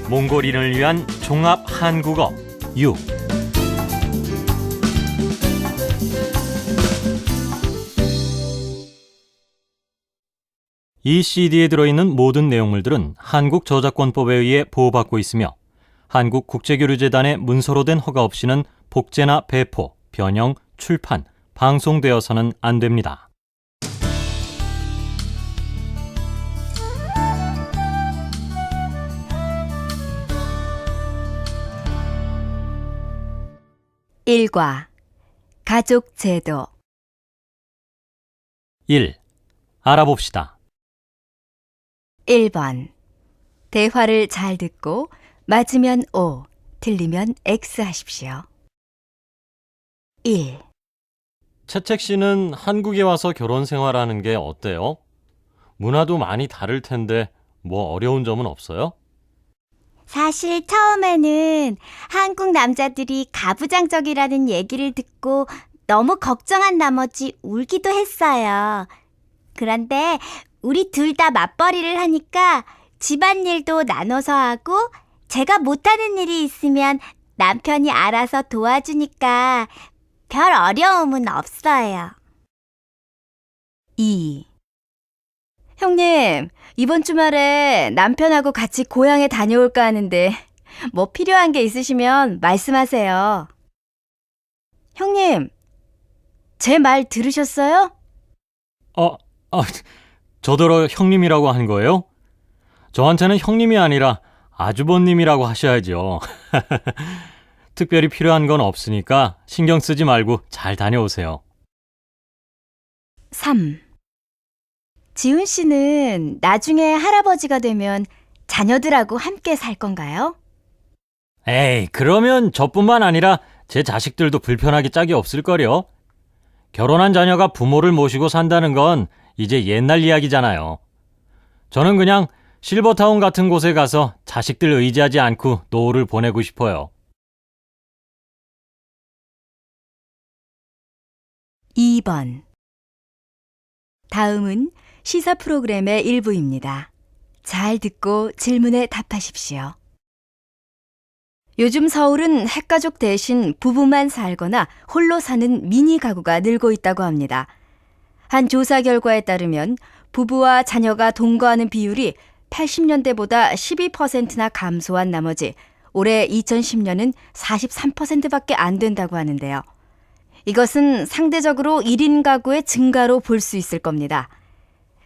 몽골인을 위한 종합 한국어 6. 이 CD에 들어있는 모든 내용물들은 한국저작권법에 의해 보호받고 있으며 한국국제교류재단의 문서로 된 허가 없이는 복제나 배포, 변형, 출판, 방송되어서는 안 됩니다. 일과 가족제도 1. 알아봅시다. 1번 대화를 잘 듣고 맞으면 O, 틀리면 X 하십시오. 1. 채책 씨는 한국에 와서 결혼 생활하는 게 어때요? 문화도 많이 다를 텐데 뭐 어려운 점은 없어요? 사실 처음에는 한국 남자들이 가부장적이라는 얘기를 듣고 너무 걱정한 나머지 울기도 했어요. 그런데 우리 둘 다 맞벌이를 하니까 집안일도 나눠서 하고 제가 못하는 일이 있으면 남편이 알아서 도와주니까 별 어려움은 없어요. 2. 형님, 이번 주말에 남편하고 같이 고향에 다녀올까 하는데 뭐 필요한 게 있으시면 말씀하세요. 형님, 제 말 들으셨어요? 저더러 형님이라고 한 거예요? 저한테는 형님이 아니라 아주버님이라고 하셔야죠. 특별히 필요한 건 없으니까 신경 쓰지 말고 잘 다녀오세요. 3. 지훈 씨는 나중에 할아버지가 되면 자녀들하고 함께 살 건가요? 에이, 그러면 저뿐만 아니라 제 자식들도 불편하기 짝이 없을걸요? 결혼한 자녀가 부모를 모시고 산다는 건 이제 옛날 이야기잖아요. 저는 그냥 실버타운 같은 곳에 가서 자식들 의지하지 않고 노후를 보내고 싶어요. 2번. 다음은 시사 프로그램의 일부입니다. 잘 듣고 질문에 답하십시오. 요즘 서울은 핵가족 대신 부부만 살거나 홀로 사는 미니 가구가 늘고 있다고 합니다. 한 조사 결과에 따르면 부부와 자녀가 동거하는 비율이 80년대보다 12%나 감소한 나머지 올해 2010년은 43%밖에 안 된다고 하는데요. 이것은 상대적으로 1인 가구의 증가로 볼 수 있을 겁니다.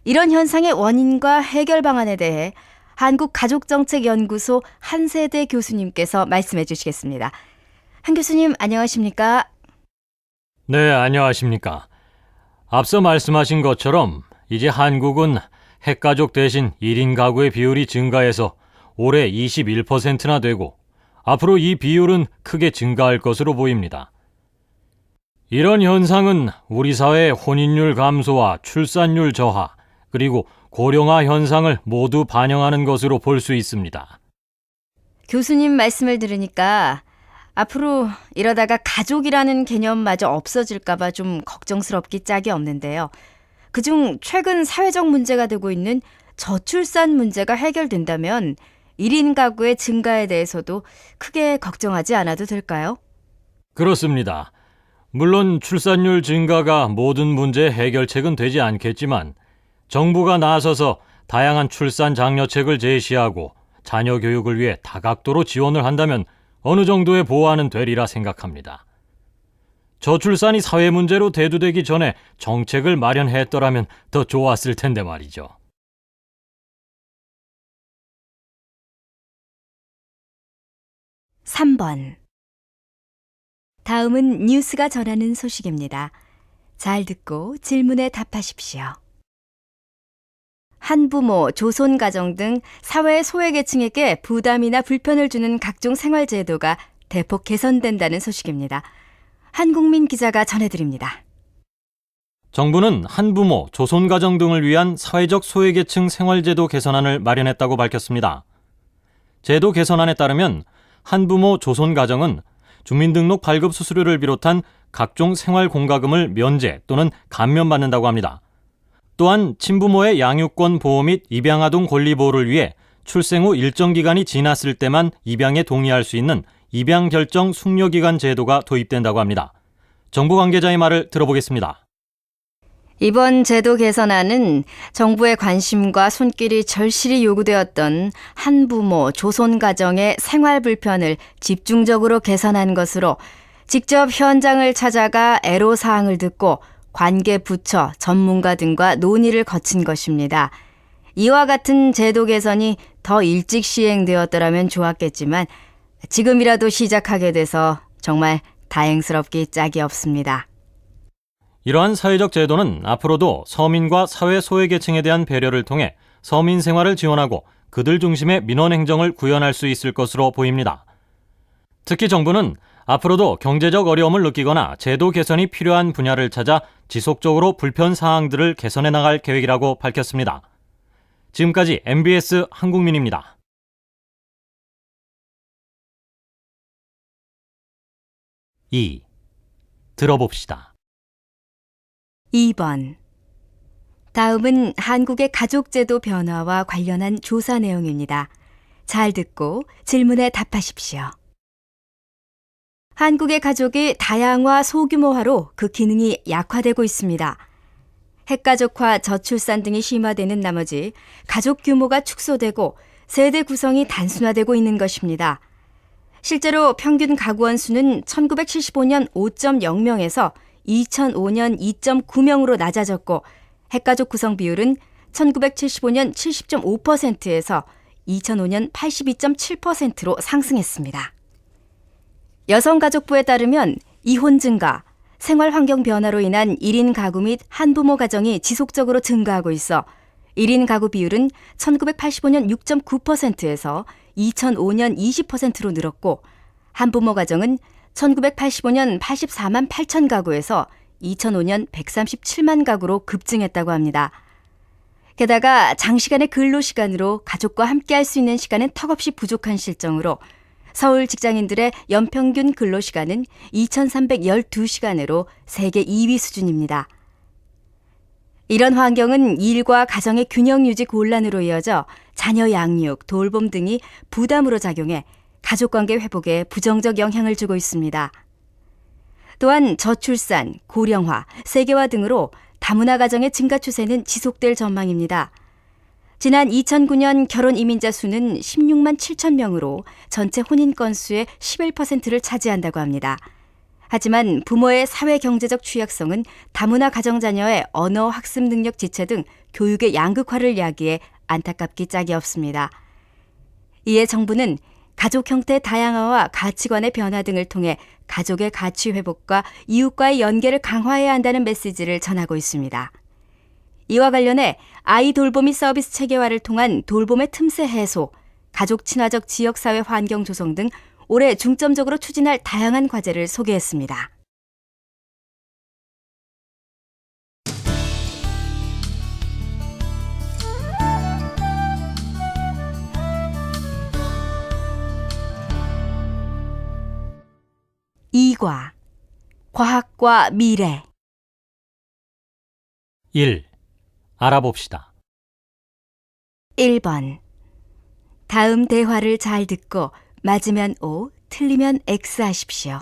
이런 현상의 원인과 해결 방안에 대해 한국가족정책연구소 한세대 교수님께서 말씀해 주시겠습니다. 한 교수님, 안녕하십니까? 네, 안녕하십니까. 앞서 말씀하신 것처럼 이제 한국은 핵가족 대신 1인 가구의 비율이 증가해서 올해 21%나 되고 앞으로 이 비율은 크게 증가할 것으로 보입니다. 이런 현상은 우리 사회의 혼인율 감소와 출산율 저하, 그리고 고령화 현상을 모두 반영하는 것으로 볼 수 있습니다. 교수님 말씀을 들으니까 앞으로 이러다가 가족이라는 개념마저 없어질까봐 좀 걱정스럽기 짝이 없는데요. 그중 최근 사회적 문제가 되고 있는 저출산 문제가 해결된다면 1인 가구의 증가에 대해서도 크게 걱정하지 않아도 될까요? 그렇습니다. 물론 출산율 증가가 모든 문제의 해결책은 되지 않겠지만 정부가 나서서 다양한 출산 장려책을 제시하고 자녀 교육을 위해 다각도로 지원을 한다면 어느 정도의 보완은 되리라 생각합니다. 저출산이 사회 문제로 대두되기 전에 정책을 마련했더라면 더 좋았을 텐데 말이죠. 3번. 다음은 뉴스가 전하는 소식입니다. 잘 듣고 질문에 답하십시오. 한부모, 조손가정 등 사회 소외계층에게 부담이나 불편을 주는 각종 생활제도가 대폭 개선된다는 소식입니다. 한국민 기자가 전해드립니다. 정부는 한부모, 조손가정 등을 위한 사회적 소외계층 생활제도 개선안을 마련했다고 밝혔습니다. 제도 개선안에 따르면 한부모, 조손가정은 주민등록 발급 수수료를 비롯한 각종 생활공과금을 면제 또는 감면받는다고 합니다. 또한 친부모의 양육권 보호 및 입양아동 권리 보호를 위해 출생 후 일정 기간이 지났을 때만 입양에 동의할 수 있는 입양 결정 숙려기간 제도가 도입된다고 합니다. 정부 관계자의 말을 들어보겠습니다. 이번 제도 개선안은 정부의 관심과 손길이 절실히 요구되었던 한부모 조손 가정의 생활 불편을 집중적으로 개선한 것으로 직접 현장을 찾아가 애로사항을 듣고 관계 부처, 전문가 등과 논의를 거친 것입니다. 이와 같은 제도 개선이 더 일찍 시행되었더라면 좋았겠지만 지금이라도 시작하게 돼서 정말 다행스럽기 짝이 없습니다. 이러한 사회적 제도는 앞으로도 서민과 사회 소외계층에 대한 배려를 통해 서민 생활을 지원하고 그들 중심의 민원행정을 구현할 수 있을 것으로 보입니다. 특히 정부는 앞으로도 경제적 어려움을 느끼거나 제도 개선이 필요한 분야를 찾아 지속적으로 불편 사항들을 개선해 나갈 계획이라고 밝혔습니다. 지금까지 MBS 한국민입니다. 2. 들어봅시다. 2번. 다음은 한국의 가족제도 변화와 관련한 조사 내용입니다. 잘 듣고 질문에 답하십시오. 한국의 가족이 다양화 소규모화로 그 기능이 약화되고 있습니다. 핵가족화, 저출산 등이 심화되는 나머지 가족 규모가 축소되고 세대 구성이 단순화되고 있는 것입니다. 실제로 평균 가구원 수는 1975년 5.0명에서 2005년 2.9명으로 낮아졌고 핵가족 구성 비율은 1975년 70.5%에서 2005년 82.7%로 상승했습니다. 여성가족부에 따르면 이혼 증가, 생활 환경 변화로 인한 1인 가구 및 한부모 가정이 지속적으로 증가하고 있어 1인 가구 비율은 1985년 6.9%에서 2005년 20%로 늘었고 한부모 가정은 1985년 84만 8천 가구에서 2005년 137만 가구로 급증했다고 합니다. 게다가 장시간의 근로시간으로 가족과 함께할 수 있는 시간은 턱없이 부족한 실정으로 서울 직장인들의 연평균 근로시간은 2,312시간으로 세계 2위 수준입니다. 이런 환경은 일과 가정의 균형 유지 곤란으로 이어져 자녀 양육, 돌봄 등이 부담으로 작용해 가족관계 회복에 부정적 영향을 주고 있습니다. 또한 저출산, 고령화, 세계화 등으로 다문화 가정의 증가 추세는 지속될 전망입니다. 지난 2009년 결혼 이민자 수는 16만 7천 명으로 전체 혼인 건수의 11%를 차지한다고 합니다. 하지만 부모의 사회-경제적 취약성은 다문화 가정 자녀의 언어 학습 능력 지체 등 교육의 양극화를 야기해 안타깝기 짝이 없습니다. 이에 정부는 가족 형태 다양화와 가치관의 변화 등을 통해 가족의 가치 회복과 이웃과의 연계를 강화해야 한다는 메시지를 전하고 있습니다. 이와 관련해 아이 돌보미 서비스 체계화를 통한 돌봄의 틈새 해소, 가족 친화적 지역사회 환경 조성 등 올해 중점적으로 추진할 다양한 과제를 소개했습니다. 이과 과학과 미래 1. 알아봅시다. 1번. 다음 대화를 잘 듣고 맞으면 O, 틀리면 X 하십시오.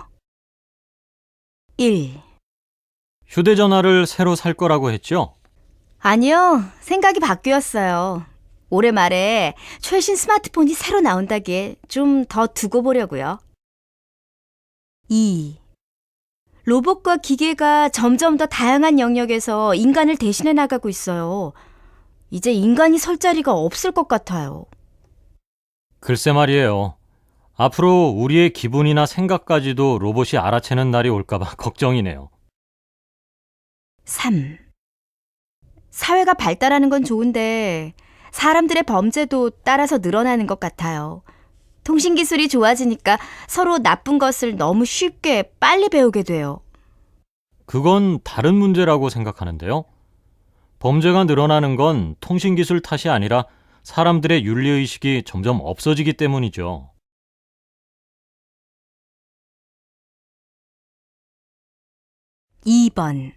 1. 휴대전화를 새로 살 거라고 했죠? 아니요, 생각이 바뀌었어요. 올해 말에 최신 스마트폰이 새로 나온다기에 좀 더 두고 보려고요. 2. 로봇과 기계가 점점 더 다양한 영역에서 인간을 대신해 나가고 있어요. 이제 인간이 설 자리가 없을 것 같아요. 글쎄 말이에요. 앞으로 우리의 기분이나 생각까지도 로봇이 알아채는 날이 올까봐 걱정이네요. 3. 사회가 발달하는 건 좋은데 사람들의 범죄도 따라서 늘어나는 것 같아요. 통신기술이 좋아지니까 서로 나쁜 것을 너무 쉽게 빨리 배우게 돼요. 그건 다른 문제라고 생각하는데요. 범죄가 늘어나는 건 통신기술 탓이 아니라 사람들의 윤리의식이 점점 없어지기 때문이죠. 2번.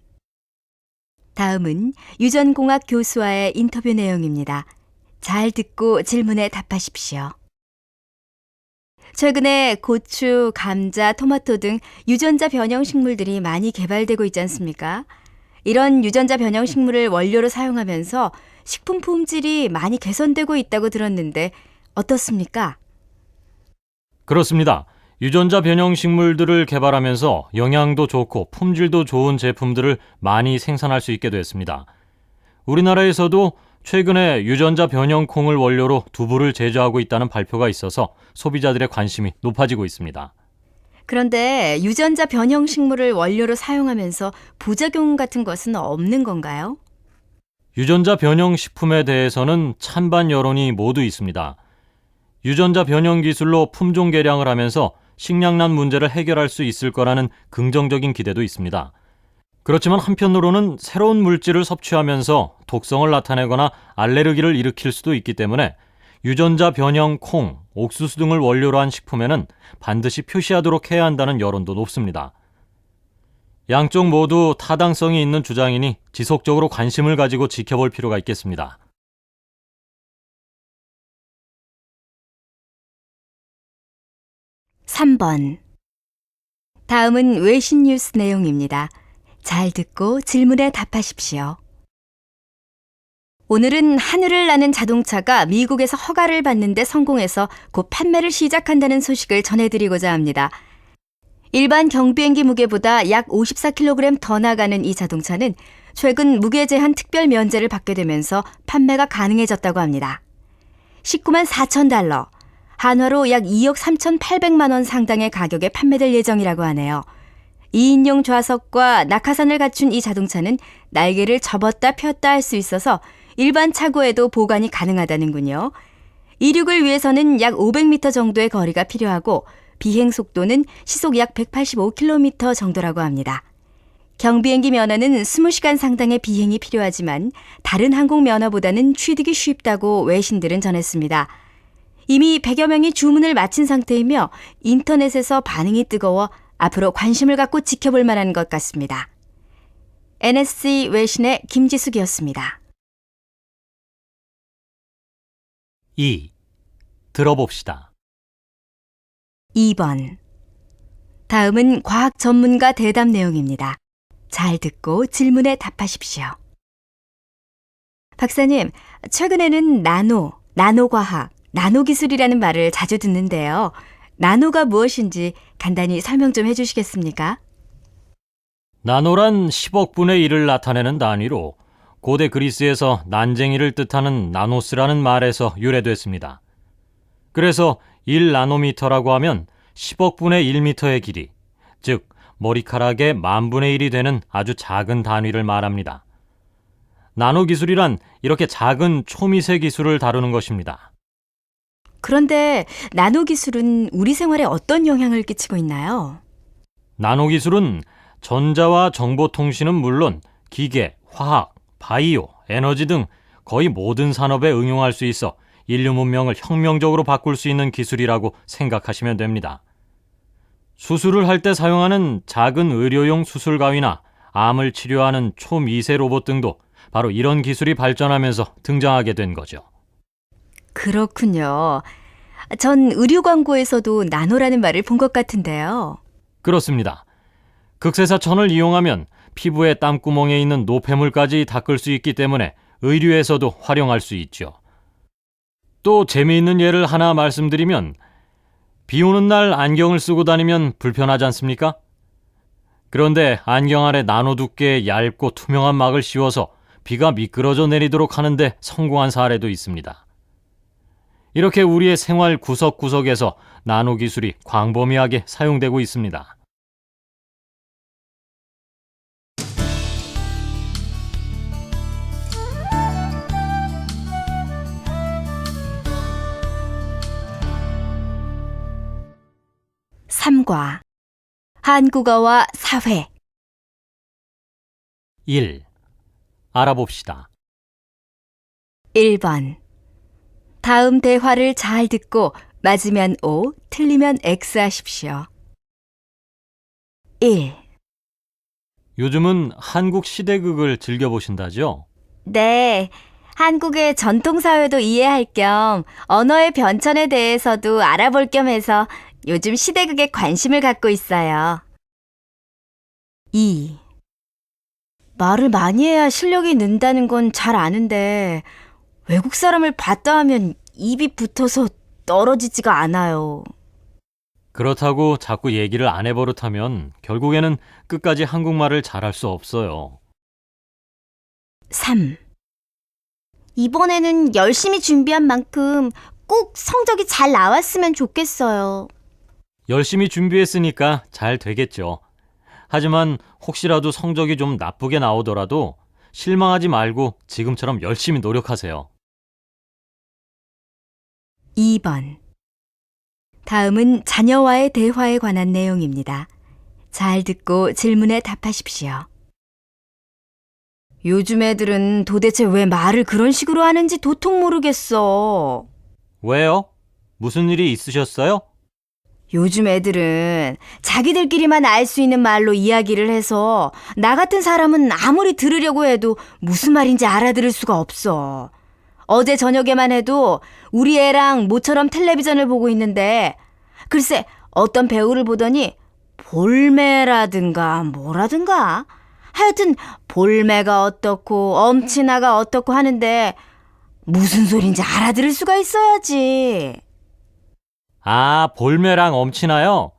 다음은 유전공학 교수와의 인터뷰 내용입니다. 잘 듣고 질문에 답하십시오. 최근에 고추, 감자, 토마토 등 유전자 변형 식물들이 많이 개발되고 있지 않습니까? 이런 유전자 변형 식물을 원료로 사용하면서 식품 품질이 많이 개선되고 있다고 들었는데 어떻습니까? 그렇습니다. 유전자 변형 식물들을 개발하면서 영양도 좋고 품질도 좋은 제품들을 많이 생산할 수 있게 됐습니다. 우리나라에서도 최근에 유전자 변형 콩을 원료로 두부를 제조하고 있다는 발표가 있어서 소비자들의 관심이 높아지고 있습니다. 그런데 유전자 변형 식물을 원료로 사용하면서 부작용 같은 것은 없는 건가요? 유전자 변형 식품에 대해서는 찬반 여론이 모두 있습니다. 유전자 변형 기술로 품종 개량을 하면서 식량난 문제를 해결할 수 있을 거라는 긍정적인 기대도 있습니다. 그렇지만 한편으로는 새로운 물질을 섭취하면서 독성을 나타내거나 알레르기를 일으킬 수도 있기 때문에 유전자 변형 콩, 옥수수 등을 원료로 한 식품에는 반드시 표시하도록 해야 한다는 여론도 높습니다. 양쪽 모두 타당성이 있는 주장이니 지속적으로 관심을 가지고 지켜볼 필요가 있겠습니다. (3번) 다음은 외신 뉴스 내용입니다. 잘 듣고 질문에 답하십시오. 오늘은 하늘을 나는 자동차가 미국에서 허가를 받는데 성공해서 곧 판매를 시작한다는 소식을 전해드리고자 합니다. 일반 경비행기 무게보다 약 54kg 더 나가는 이 자동차는 최근 무게 제한 특별 면제를 받게 되면서 판매가 가능해졌다고 합니다. 19만 4천 달러, 한화로 약 2억 3,800만 원 상당의 가격에 판매될 예정이라고 하네요. 2인용 좌석과 낙하산을 갖춘 이 자동차는 날개를 접었다 폈다 할 수 있어서 일반 차고에도 보관이 가능하다는군요. 이륙을 위해서는 약 500m 정도의 거리가 필요하고 비행 속도는 시속 약 185km 정도라고 합니다. 경비행기 면허는 20시간 상당의 비행이 필요하지만 다른 항공 면허보다는 취득이 쉽다고 외신들은 전했습니다. 이미 100여 명이 주문을 마친 상태이며 인터넷에서 반응이 뜨거워 앞으로 관심을 갖고 지켜볼 만한 것 같습니다. NSC 외신의 김지숙이었습니다. 2. 들어봅시다. 2번. 다음은 과학 전문가 대담 내용입니다. 잘 듣고 질문에 답하십시오. 박사님, 최근에는 나노과학, 나노기술이라는 말을 자주 듣는데요. 나노가 무엇인지 간단히 설명 좀 해주시겠습니까? 나노란 10억분의 1을 나타내는 단위로 고대 그리스에서 난쟁이를 뜻하는 나노스라는 말에서 유래됐습니다. 그래서 1나노미터라고 하면 10억분의 1미터의 길이, 즉 머리카락의 10,000분의 1이 되는 아주 작은 단위를 말합니다. 나노 기술이란 이렇게 작은 초미세 기술을 다루는 것입니다. 그런데 나노 기술은 우리 생활에 어떤 영향을 끼치고 있나요? 나노 기술은 전자와 정보통신은 물론 기계, 화학, 바이오, 에너지 등 거의 모든 산업에 응용할 수 있어 인류 문명을 혁명적으로 바꿀 수 있는 기술이라고 생각하시면 됩니다. 수술을 할 때 사용하는 작은 의료용 수술 가위나 암을 치료하는 초미세 로봇 등도 바로 이런 기술이 발전하면서 등장하게 된 거죠. 그렇군요. 전 의류 광고에서도 나노라는 말을 본 것 같은데요. 그렇습니다. 극세사천을 이용하면 피부의 땀구멍에 있는 노폐물까지 닦을 수 있기 때문에 의류에서도 활용할 수 있죠. 또 재미있는 예를 하나 말씀드리면 비 오는 날 안경을 쓰고 다니면 불편하지 않습니까? 그런데 안경 안에 나노 두께의 얇고 투명한 막을 씌워서 비가 미끄러져 내리도록 하는데 성공한 사례도 있습니다. 이렇게 우리의 생활 구석구석에서 나노 기술이 광범위하게 사용되고 있습니다. (3과) 한국어와 사회. 1. 알아봅시다. 1번. 다음 대화를 잘 듣고 맞으면 O, 틀리면 X 하십시오. 1. 요즘은 한국 시대극을 즐겨보신다죠? 네, 한국의 전통사회도 이해할 겸 언어의 변천에 대해서도 알아볼 겸 해서 요즘 시대극에 관심을 갖고 있어요. 2. 말을 많이 해야 실력이 는다는 건 잘 아는데 외국 사람을 봤다 하면 입이 붙어서 떨어지지가 않아요. 그렇다고 자꾸 얘기를 안 해버릇하면 결국에는 끝까지 한국말을 잘할 수 없어요. 3. 이번에는 열심히 준비한 만큼 꼭 성적이 잘 나왔으면 좋겠어요. 열심히 준비했으니까 잘 되겠죠. 하지만 혹시라도 성적이 좀 나쁘게 나오더라도 실망하지 말고 지금처럼 열심히 노력하세요. 2번. 다음은 자녀와의 대화에 관한 내용입니다. 잘 듣고 질문에 답하십시오. 요즘 애들은 도대체 왜 말을 그런 식으로 하는지 도통 모르겠어. 왜요? 무슨 일이 있으셨어요? 요즘 애들은 자기들끼리만 알 수 있는 말로 이야기를 해서 나 같은 사람은 아무리 들으려고 해도 무슨 말인지 알아들을 수가 없어. 어제 저녁에만 해도 우리 애랑 모처럼 텔레비전을 보고 있는데 글쎄 어떤 배우를 보더니 볼매라든가 뭐라든가 하여튼 볼매가 어떻고 엄친아가 어떻고 하는데 무슨 소린지 알아들을 수가 있어야지. 아, 볼매랑 엄친아요?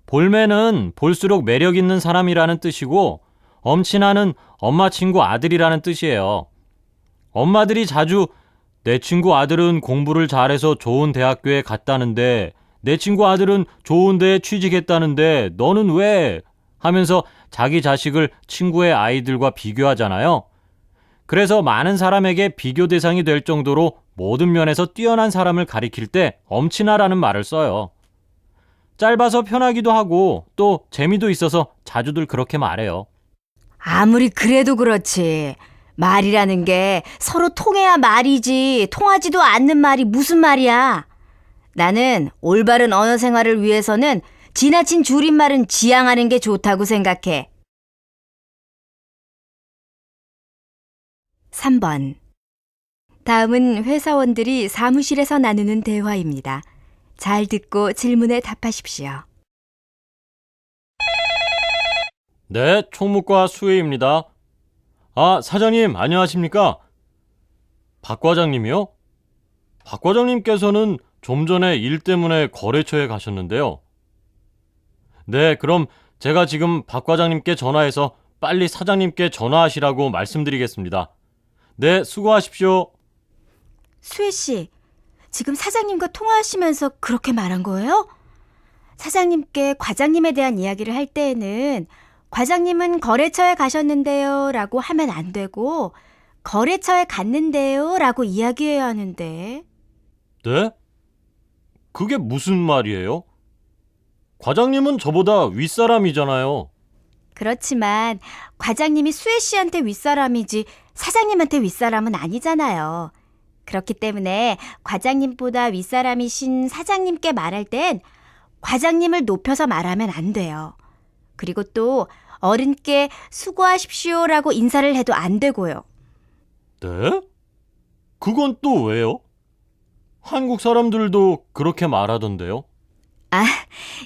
볼매는 볼수록 매력 있는 사람이라는 뜻이고 엄친아는 엄마 친구 아들이라는 뜻이에요. 엄마들이 자주 내 친구 아들은 공부를 잘해서 좋은 대학교에 갔다는데 내 친구 아들은 좋은 데에 취직했다는데 너는 왜? 하면서 자기 자식을 친구의 아이들과 비교하잖아요. 그래서 많은 사람에게 비교 대상이 될 정도로 모든 면에서 뛰어난 사람을 가리킬 때 엄친아라는 말을 써요. 짧아서 편하기도 하고 또 재미도 있어서 자주들 그렇게 말해요. 아무리 그래도 그렇지. 말이라는 게 서로 통해야 말이지 통하지도 않는 말이 무슨 말이야. 나는 올바른 언어 생활을 위해서는 지나친 줄임말은 지양하는 게 좋다고 생각해. 3번. 다음은 회사원들이 사무실에서 나누는 대화입니다. 잘 듣고 질문에 답하십시오. 네, 총무과 수혜입니다. 아, 사장님 안녕하십니까? 박 과장님이요? 박 과장님께서는 좀 전에 일 때문에 거래처에 가셨는데요. 네, 그럼 제가 지금 박 과장님께 전화해서 빨리 사장님께 전화하시라고 말씀드리겠습니다. 네, 수고하십시오. 수혜 씨, 지금 사장님과 통화하시면서 그렇게 말한 거예요? 사장님께 과장님에 대한 이야기를 할 때에는 과장님은 거래처에 가셨는데요 라고 하면 안 되고 거래처에 갔는데요 라고 이야기해야 하는데. 네? 그게 무슨 말이에요? 과장님은 저보다 윗사람이잖아요. 그렇지만 과장님이 수혜 씨한테 윗사람이지 사장님한테 윗사람은 아니잖아요. 그렇기 때문에 과장님보다 윗사람이신 사장님께 말할 땐 과장님을 높여서 말하면 안 돼요. 그리고 또 어른께 수고하십시오라고 인사를 해도 안 되고요. 네? 그건 또 왜요? 한국 사람들도 그렇게 말하던데요. 아,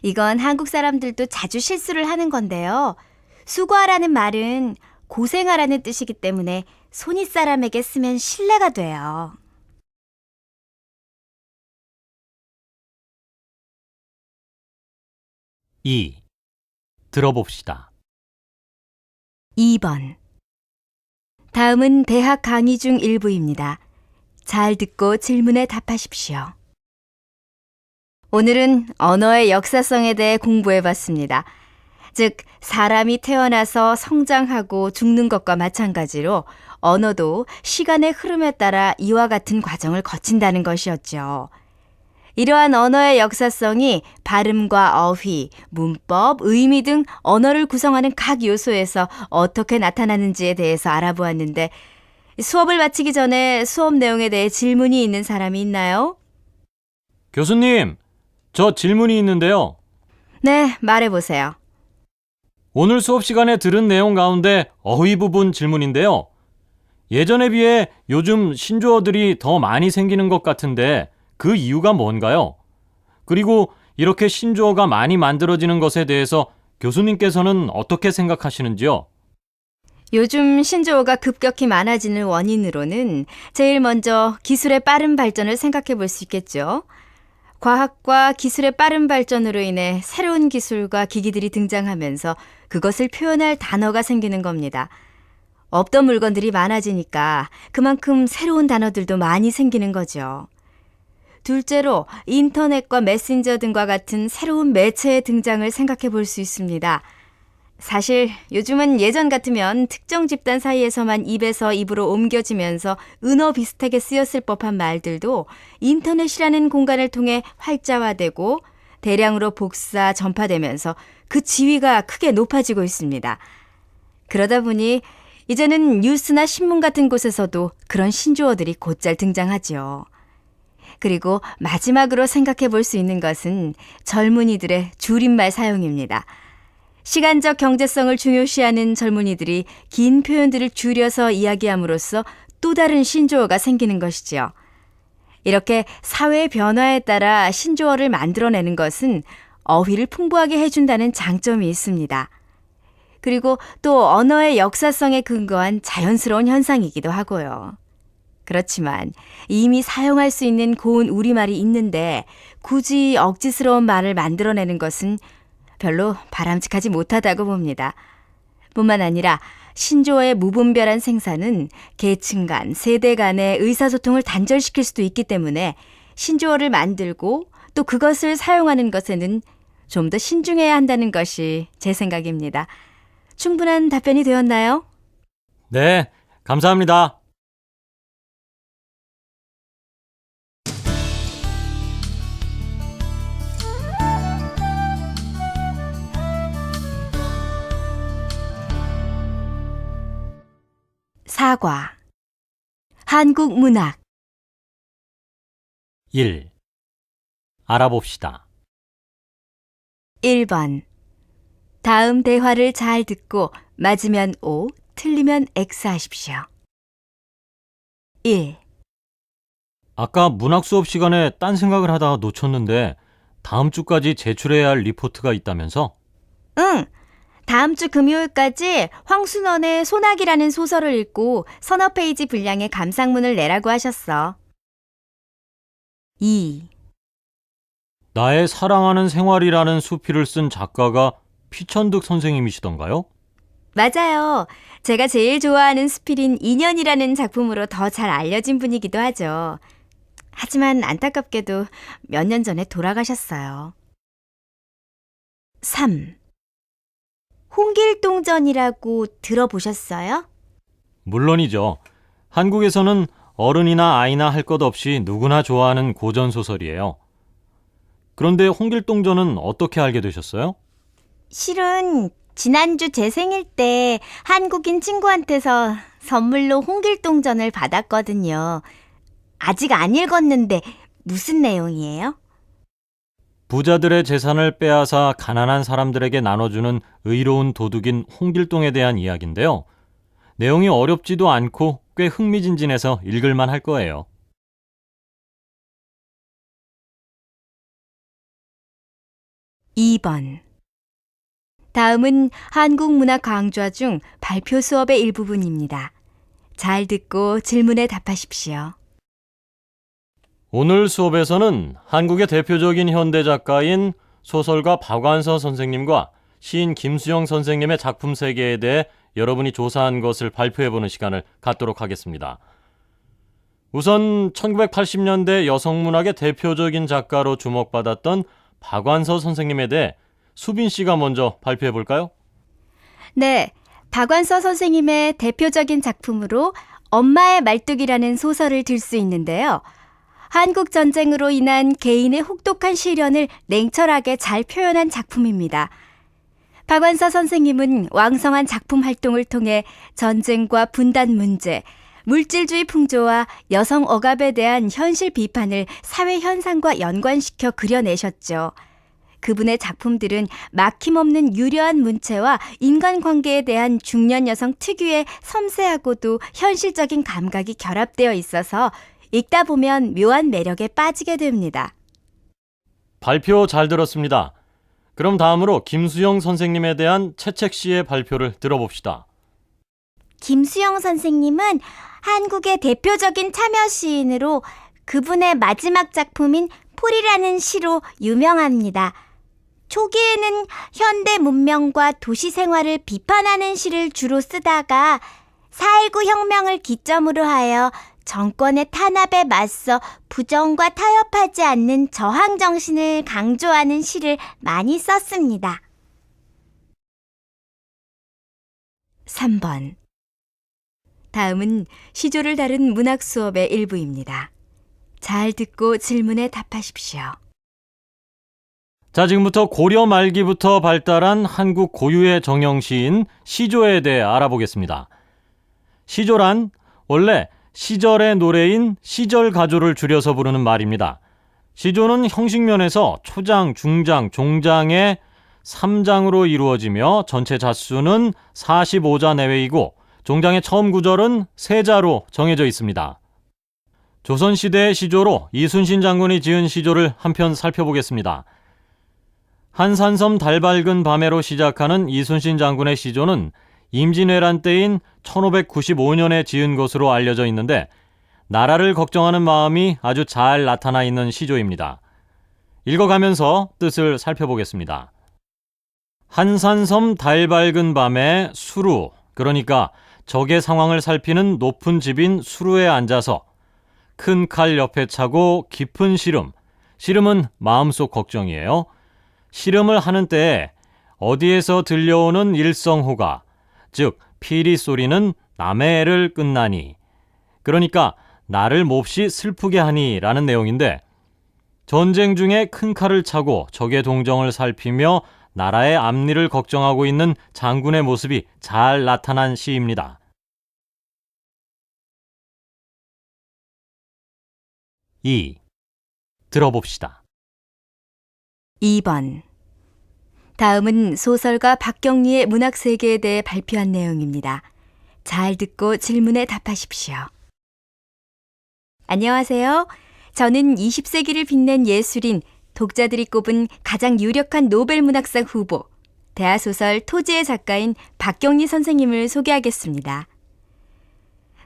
이건 한국 사람들도 자주 실수를 하는 건데요. 수고하라는 말은 고생하라는 뜻이기 때문에 손윗 사람에게 쓰면 신뢰가 돼요. 2. 들어봅시다. 2번. 다음은 대학 강의 중 일부입니다. 잘 듣고 질문에 답하십시오. 오늘은 언어의 역사성에 대해 공부해 봤습니다. 즉, 사람이 태어나서 성장하고 죽는 것과 마찬가지로 언어도 시간의 흐름에 따라 이와 같은 과정을 거친다는 것이었죠. 이러한 언어의 역사성이 발음과 어휘, 문법, 의미 등 언어를 구성하는 각 요소에서 어떻게 나타나는지에 대해서 알아보았는데 수업을 마치기 전에 수업 내용에 대해 질문이 있는 사람이 있나요? 교수님, 저 질문이 있는데요. 네, 말해보세요. 오늘 수업 시간에 들은 내용 가운데 어휘 부분 질문인데요. 예전에 비해 요즘 신조어들이 더 많이 생기는 것 같은데 그 이유가 뭔가요? 그리고 이렇게 신조어가 많이 만들어지는 것에 대해서 교수님께서는 어떻게 생각하시는지요? 요즘 신조어가 급격히 많아지는 원인으로는 제일 먼저 기술의 빠른 발전을 생각해 볼 수 있겠죠. 과학과 기술의 빠른 발전으로 인해 새로운 기술과 기기들이 등장하면서 그것을 표현할 단어가 생기는 겁니다. 없던 물건들이 많아지니까 그만큼 새로운 단어들도 많이 생기는 거죠. 둘째로 인터넷과 메신저 등과 같은 새로운 매체의 등장을 생각해 볼 수 있습니다. 사실 요즘은 예전 같으면 특정 집단 사이에서만 입에서 입으로 옮겨지면서 은어 비슷하게 쓰였을 법한 말들도 인터넷이라는 공간을 통해 활자화되고 대량으로 복사, 전파되면서 그 지위가 크게 높아지고 있습니다. 그러다 보니 이제는 뉴스나 신문 같은 곳에서도 그런 신조어들이 곧잘 등장하죠. 그리고 마지막으로 생각해 볼 수 있는 것은 젊은이들의 줄임말 사용입니다. 시간적 경제성을 중요시하는 젊은이들이 긴 표현들을 줄여서 이야기함으로써 또 다른 신조어가 생기는 것이지요. 이렇게 사회의 변화에 따라 신조어를 만들어내는 것은 어휘를 풍부하게 해준다는 장점이 있습니다. 그리고 또 언어의 역사성에 근거한 자연스러운 현상이기도 하고요. 그렇지만 이미 사용할 수 있는 고운 우리말이 있는데 굳이 억지스러운 말을 만들어내는 것은 별로 바람직하지 못하다고 봅니다. 뿐만 아니라 신조어의 무분별한 생산은 계층 간, 세대 간의 의사소통을 단절시킬 수도 있기 때문에 신조어를 만들고 또 그것을 사용하는 것에는 좀 더 신중해야 한다는 것이 제 생각입니다. 충분한 답변이 되었나요? 네, 감사합니다. 사과. 한국 문학. 1. 알아봅시다. 1번. 다음 대화를 잘 듣고 맞으면 O, 틀리면 X 하십시오. 1. 아까 문학 수업 시간에 딴 생각을 하다가 놓쳤는데 다음 주까지 제출해야 할 리포트가 있다면서? 응. 다음 주 금요일까지 황순원의 소나기라는 소설을 읽고 서너 페이지 분량의 감상문을 내라고 하셨어. 2. 나의 사랑하는 생활이라는 수필을 쓴 작가가 피천득 선생님이시던가요? 맞아요. 제가 제일 좋아하는 수필인 인연이라는 작품으로 더 잘 알려진 분이기도 하죠. 하지만 안타깝게도 몇 년 전에 돌아가셨어요. 3. 홍길동전이라고 들어보셨어요? 물론이죠. 한국에서는 어른이나 아이나 할 것 없이 누구나 좋아하는 고전소설이에요. 그런데 홍길동전은 어떻게 알게 되셨어요? 실은 지난주 제 생일 때 한국인 친구한테서 선물로 홍길동전을 받았거든요. 아직 안 읽었는데 무슨 내용이에요? 부자들의 재산을 빼앗아 가난한 사람들에게 나눠주는 의로운 도둑인 홍길동에 대한 이야기인데요. 내용이 어렵지도 않고 꽤 흥미진진해서 읽을만 할 거예요. 2번. 다음은 한국문학 강좌 중 발표 수업의 일부분입니다. 잘 듣고 질문에 답하십시오. 오늘 수업에서는 한국의 대표적인 현대 작가인 소설가 박완서 선생님과 시인 김수영 선생님의 작품 세계에 대해 여러분이 조사한 것을 발표해보는 시간을 갖도록 하겠습니다. 우선 1980년대 여성문학의 대표적인 작가로 주목받았던 박완서 선생님에 대해 수빈 씨가 먼저 발표해볼까요? 네, 박완서 선생님의 대표적인 작품으로 엄마의 말뚝이라는 소설을 들 수 있는데요. 한국 전쟁으로 인한 개인의 혹독한 시련을 냉철하게 잘 표현한 작품입니다. 박완서 선생님은 왕성한 작품 활동을 통해 전쟁과 분단 문제, 물질주의 풍조와 여성 억압에 대한 현실 비판을 사회 현상과 연관시켜 그려내셨죠. 그분의 작품들은 막힘없는 유려한 문체와 인간관계에 대한 중년 여성 특유의 섬세하고도 현실적인 감각이 결합되어 있어서 읽다 보면 묘한 매력에 빠지게 됩니다. 발표 잘 들었습니다. 그럼 다음으로 김수영 선생님에 대한 채책 씨의 발표를 들어봅시다. 김수영 선생님은 한국의 대표적인 참여 시인으로 그분의 마지막 작품인 풀이라는 시로 유명합니다. 초기에는 현대 문명과 도시 생활을 비판하는 시를 주로 쓰다가 4.19 혁명을 기점으로 하여 정권의 탄압에 맞서 부정과 타협하지 않는 저항 정신을 강조하는 시를 많이 썼습니다. 3번. 다음은 시조를 다룬 문학 수업의 일부입니다. 잘 듣고 질문에 답하십시오. 자, 지금부터 고려 말기부터 발달한 한국 고유의 정형시인 시조에 대해 알아보겠습니다. 시조란 원래 시절의 노래인 시절가조를 줄여서 부르는 말입니다. 시조는 형식면에서 초장, 중장, 종장의 3장으로 이루어지며 전체 자수는 45자 내외이고 종장의 처음 구절은 3자로 정해져 있습니다. 조선시대의 시조로 이순신 장군이 지은 시조를 한편 살펴보겠습니다. 한산섬 달 밝은 밤에로 시작하는 이순신 장군의 시조는 임진왜란 때인 1595년에 지은 것으로 알려져 있는데 나라를 걱정하는 마음이 아주 잘 나타나 있는 시조입니다. 읽어가면서 뜻을 살펴보겠습니다. 한산섬 달 밝은 밤에 수루, 그러니까 적의 상황을 살피는 높은 집인 수루에 앉아서 큰 칼 옆에 차고 깊은 시름, 시름은 마음속 걱정이에요. 시름을 하는 때에 어디에서 들려오는 일성호가, 즉 피리 소리는 남의 애를 끝나니, 그러니까 나를 몹시 슬프게 하니 라는 내용인데, 전쟁 중에 큰 칼을 차고 적의 동정을 살피며 나라의 앞니를 걱정하고 있는 장군의 모습이 잘 나타난 시입니다. 2. 들어봅시다. 2번. 다음은 소설가 박경리의 문학 세계에 대해 발표한 내용입니다. 잘 듣고 질문에 답하십시오. 안녕하세요. 저는 20세기를 빛낸 예술인, 독자들이 꼽은 가장 유력한 노벨 문학상 후보, 대하소설 토지의 작가인 박경리 선생님을 소개하겠습니다.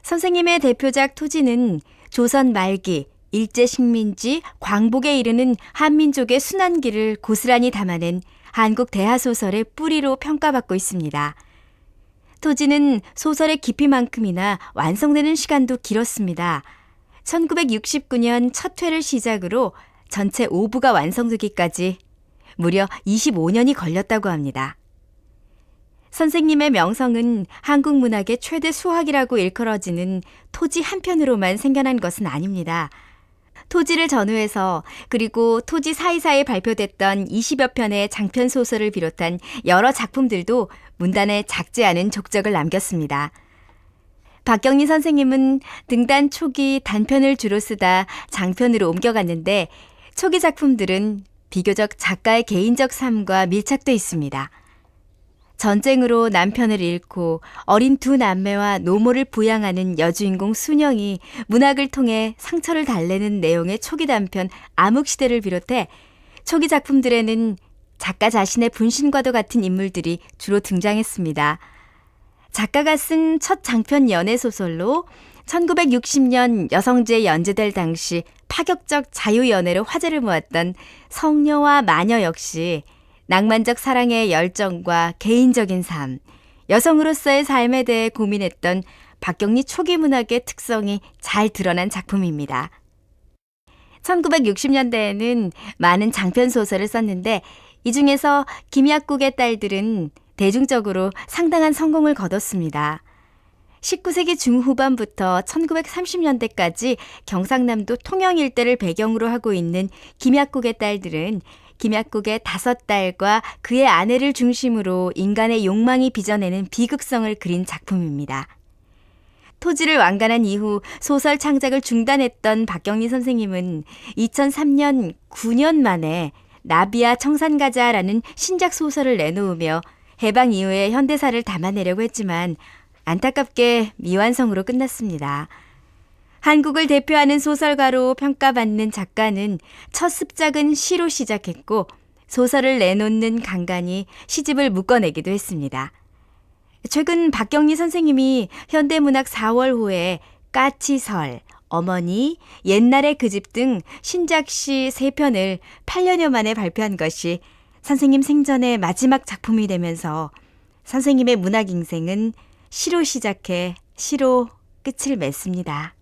선생님의 대표작 토지는 조선 말기 일제 식민지 광복에 이르는 한민족의 순환기를 고스란히 담아낸 한국 대하소설의 뿌리로 평가받고 있습니다. 토지는 소설의 깊이만큼이나 완성되는 시간도 길었습니다. 1969년 첫 회를 시작으로 전체 5부가 완성되기까지 무려 25년이 걸렸다고 합니다. 선생님의 명성은 한국 문학의 최대 수학이라고 일컬어지는 토지 한 편으로만 생겨난 것은 아닙니다. 토지를 전후해서 그리고 토지 사이사이 발표됐던 20여 편의 장편 소설을 비롯한 여러 작품들도 문단에 작지 않은 족적을 남겼습니다. 박경리 선생님은 등단 초기 단편을 주로 쓰다 장편으로 옮겨갔는데 초기 작품들은 비교적 작가의 개인적 삶과 밀착돼 있습니다. 전쟁으로 남편을 잃고 어린 두 남매와 노모를 부양하는 여주인공 순영이 문학을 통해 상처를 달래는 내용의 초기 단편 암흑시대를 비롯해 초기 작품들에는 작가 자신의 분신과도 같은 인물들이 주로 등장했습니다. 작가가 쓴 첫 장편 연애소설로 1960년 여성지에 연재될 당시 파격적 자유연애로 화제를 모았던 성녀와 마녀 역시 낭만적 사랑의 열정과 개인적인 삶, 여성으로서의 삶에 대해 고민했던 박경리 초기 문학의 특성이 잘 드러난 작품입니다. 1960년대에는 많은 장편 소설을 썼는데 이 중에서 김약국의 딸들은 대중적으로 상당한 성공을 거뒀습니다. 19세기 중후반부터 1930년대까지 경상남도 통영 일대를 배경으로 하고 있는 김약국의 딸들은 김약국의 5딸과 그의 아내를 중심으로 인간의 욕망이 빚어내는 비극성을 그린 작품입니다. 토지를 완간한 이후 소설 창작을 중단했던 박경리 선생님은 2003년 9년 만에 나비야 청산가자라는 신작 소설을 내놓으며 해방 이후의 현대사를 담아내려고 했지만 안타깝게 미완성으로 끝났습니다. 한국을 대표하는 소설가로 평가받는 작가는 첫 습작은 시로 시작했고 소설을 내놓는 간간히 시집을 묶어내기도 했습니다. 최근 박경리 선생님이 현대문학 4월호에 까치설, 어머니, 옛날의 그 집 등 신작시 3편을 8년여 만에 발표한 것이 선생님 생전의 마지막 작품이 되면서 선생님의 문학 인생은 시로 시작해 시로 끝을 맺습니다.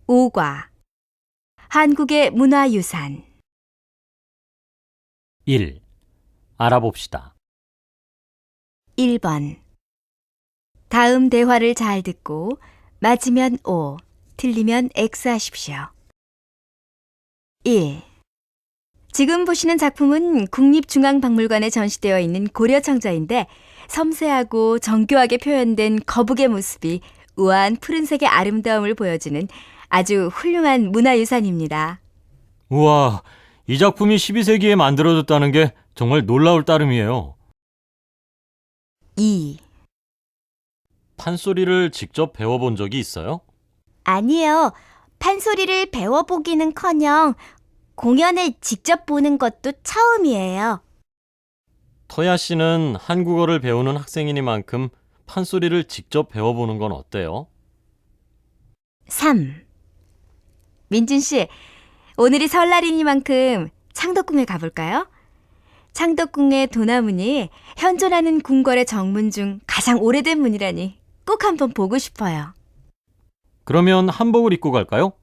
오과 한국의 문화유산 1. 알아봅시다. 1번 다음 대화를 잘 듣고 맞으면 O, 틀리면 X 하십시오. 1. 지금 보시는 작품은 국립중앙박물관에 전시되어 있는 고려청자인데 섬세하고 정교하게 표현된 거북의 모습이 우아한 푸른색의 아름다움을 보여주는 아주 훌륭한 문화유산입니다. 우와, 이 작품이 12세기에 만들어졌다는 게 정말 놀라울 따름이에요. 2. 판소리를 직접 배워본 적이 있어요? 아니요. 판소리를 배워보기는커녕 공연을 직접 보는 것도 처음이에요. 터야 씨는 한국어를 배우는 학생이니만큼 판소리를 직접 배워보는 건 어때요? 3. 민준 씨, 오늘이 설날이니만큼 창덕궁에 가볼까요? 창덕궁의 도나문이 현존하는 궁궐의 정문 중 가장 오래된 문이라니 꼭 한번 보고 싶어요. 그러면 한복을 입고 갈까요?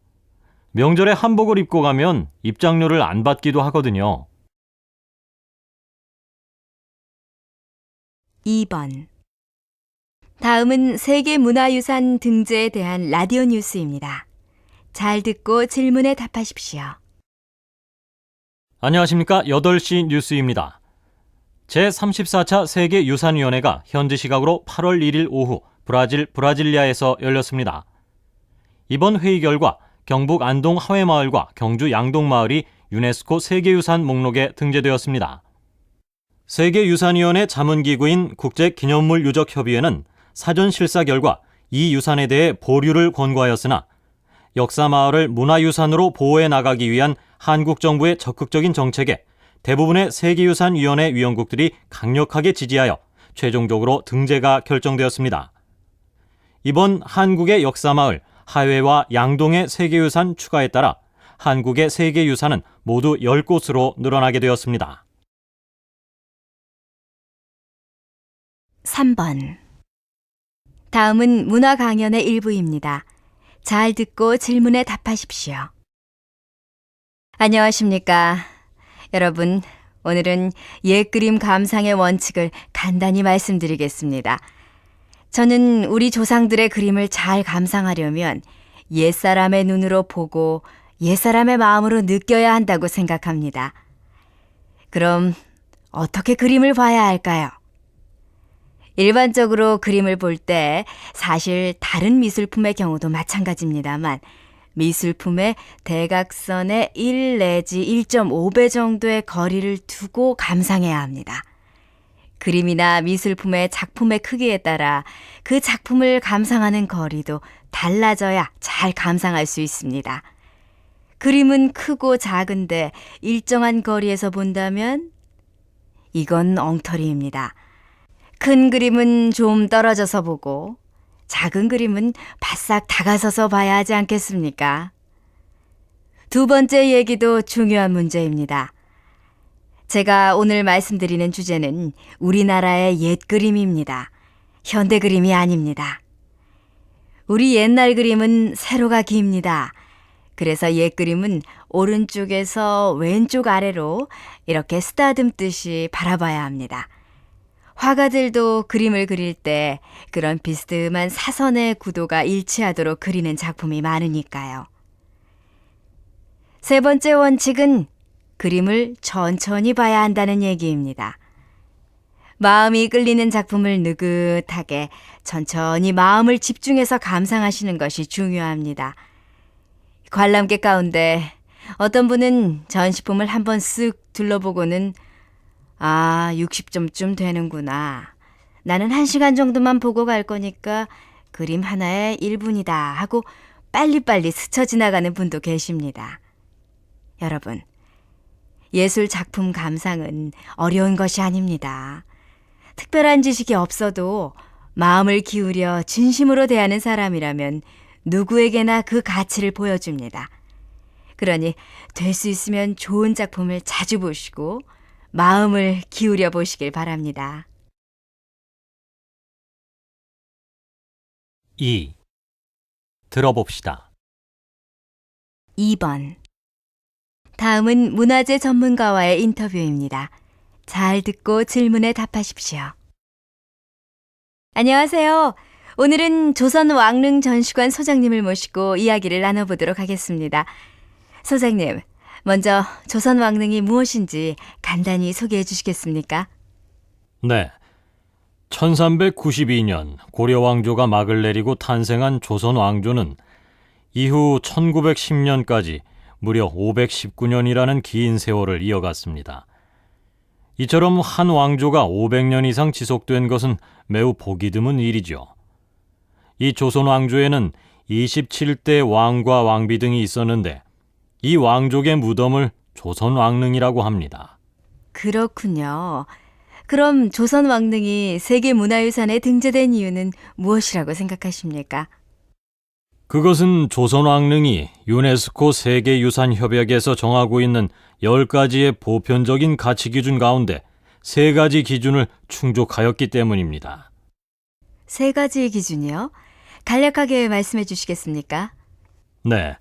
명절에 한복을 입고 가면 입장료를 안 받기도 하거든요. 2번 다음은 세계문화유산 등재에 대한 라디오 뉴스입니다. 잘 듣고 질문에 답하십시오. 안녕하십니까. 8시 뉴스입니다. 제34차 세계유산위원회가 현지 시각으로 8월 1일 오후 브라질리아에서 열렸습니다. 이번 회의 결과 경북 안동 하회마을과 경주 양동마을이 유네스코 세계유산 목록에 등재되었습니다. 세계유산위원회 자문기구인 국제기념물유적협의회는 사전 실사 결과 이 유산에 대해 보류를 권고하였으나 역사마을을 문화유산으로 보호해 나가기 위한 한국 정부의 적극적인 정책에 대부분의 세계유산위원회 위원국들이 강력하게 지지하여 최종적으로 등재가 결정되었습니다. 이번 한국의 역사마을, 하회와 양동의 세계유산 추가에 따라 한국의 세계유산은 모두 10곳으로 늘어나게 되었습니다. 3번 다음은 문화 강연의 일부입니다. 잘 듣고 질문에 답하십시오. 안녕하십니까. 여러분, 오늘은 옛그림 감상의 원칙을 간단히 말씀드리겠습니다. 저는 우리 조상들의 그림을 잘 감상하려면 옛사람의 눈으로 보고 옛사람의 마음으로 느껴야 한다고 생각합니다. 그럼 어떻게 그림을 봐야 할까요? 일반적으로 그림을 볼 때 사실 다른 미술품의 경우도 마찬가지입니다만 미술품의 대각선의 1 내지 1.5배 정도의 거리를 두고 감상해야 합니다. 그림이나 미술품의 작품의 크기에 따라 그 작품을 감상하는 거리도 달라져야 잘 감상할 수 있습니다. 그림은 크고 작은데 일정한 거리에서 본다면 이건 엉터리입니다. 큰 그림은 좀 떨어져서 보고 작은 그림은 바싹 다가서서 봐야 하지 않겠습니까? 두 번째 얘기도 중요한 문제입니다. 제가 오늘 말씀드리는 주제는 우리나라의 옛 그림입니다. 현대 그림이 아닙니다. 우리 옛날 그림은 세로가 깁니다. 그래서 옛 그림은 오른쪽에서 왼쪽 아래로 이렇게 쓰다듬듯이 바라봐야 합니다. 화가들도 그림을 그릴 때 그런 비스듬한 사선의 구도가 일치하도록 그리는 작품이 많으니까요. 세 번째 원칙은 그림을 천천히 봐야 한다는 얘기입니다. 마음이 끌리는 작품을 느긋하게 천천히 마음을 집중해서 감상하시는 것이 중요합니다. 관람객 가운데 어떤 분은 전시품을 한번 쓱 둘러보고는 60점쯤 되는구나. 나는 1시간 정도만 보고 갈 거니까 그림 하나에 1분이다 하고 빨리빨리 스쳐 지나가는 분도 계십니다. 여러분, 예술 작품 감상은 어려운 것이 아닙니다. 특별한 지식이 없어도 마음을 기울여 진심으로 대하는 사람이라면 누구에게나 그 가치를 보여줍니다. 그러니 될 수 있으면 좋은 작품을 자주 보시고 마음을 기울여 보시길 바랍니다. 2. 들어봅시다. 2번. 다음은 문화재 전문가와의 인터뷰입니다. 잘 듣고 질문에 답하십시오. 안녕하세요. 오늘은 조선왕릉 전시관 소장님을 모시고 이야기를 나눠보도록 하겠습니다. 소장님, 먼저 조선왕릉이 무엇인지 간단히 소개해 주시겠습니까? 네. 1392년 고려 왕조가 막을 내리고 탄생한 조선 왕조는 이후 1910년까지 무려 519년이라는 긴 세월을 이어갔습니다. 이처럼 한 왕조가 500년 이상 지속된 것은 매우 보기 드문 일이죠. 이 조선 왕조에는 27대 왕과 왕비 등이 있었는데 이 왕족의 무덤을 조선 왕릉이라고 합니다. 그렇군요. 그럼 조선 왕릉이 세계문화유산에 등재된 이유는 무엇이라고 생각하십니까? 그것은 조선 왕릉이 유네스코 세계유산협약에서 정하고 있는 10가지의 보편적인 가치 기준 가운데 3가지 기준을 충족하였기 때문입니다. 3가지의 기준이요? 간략하게 말씀해 주시겠습니까? 네.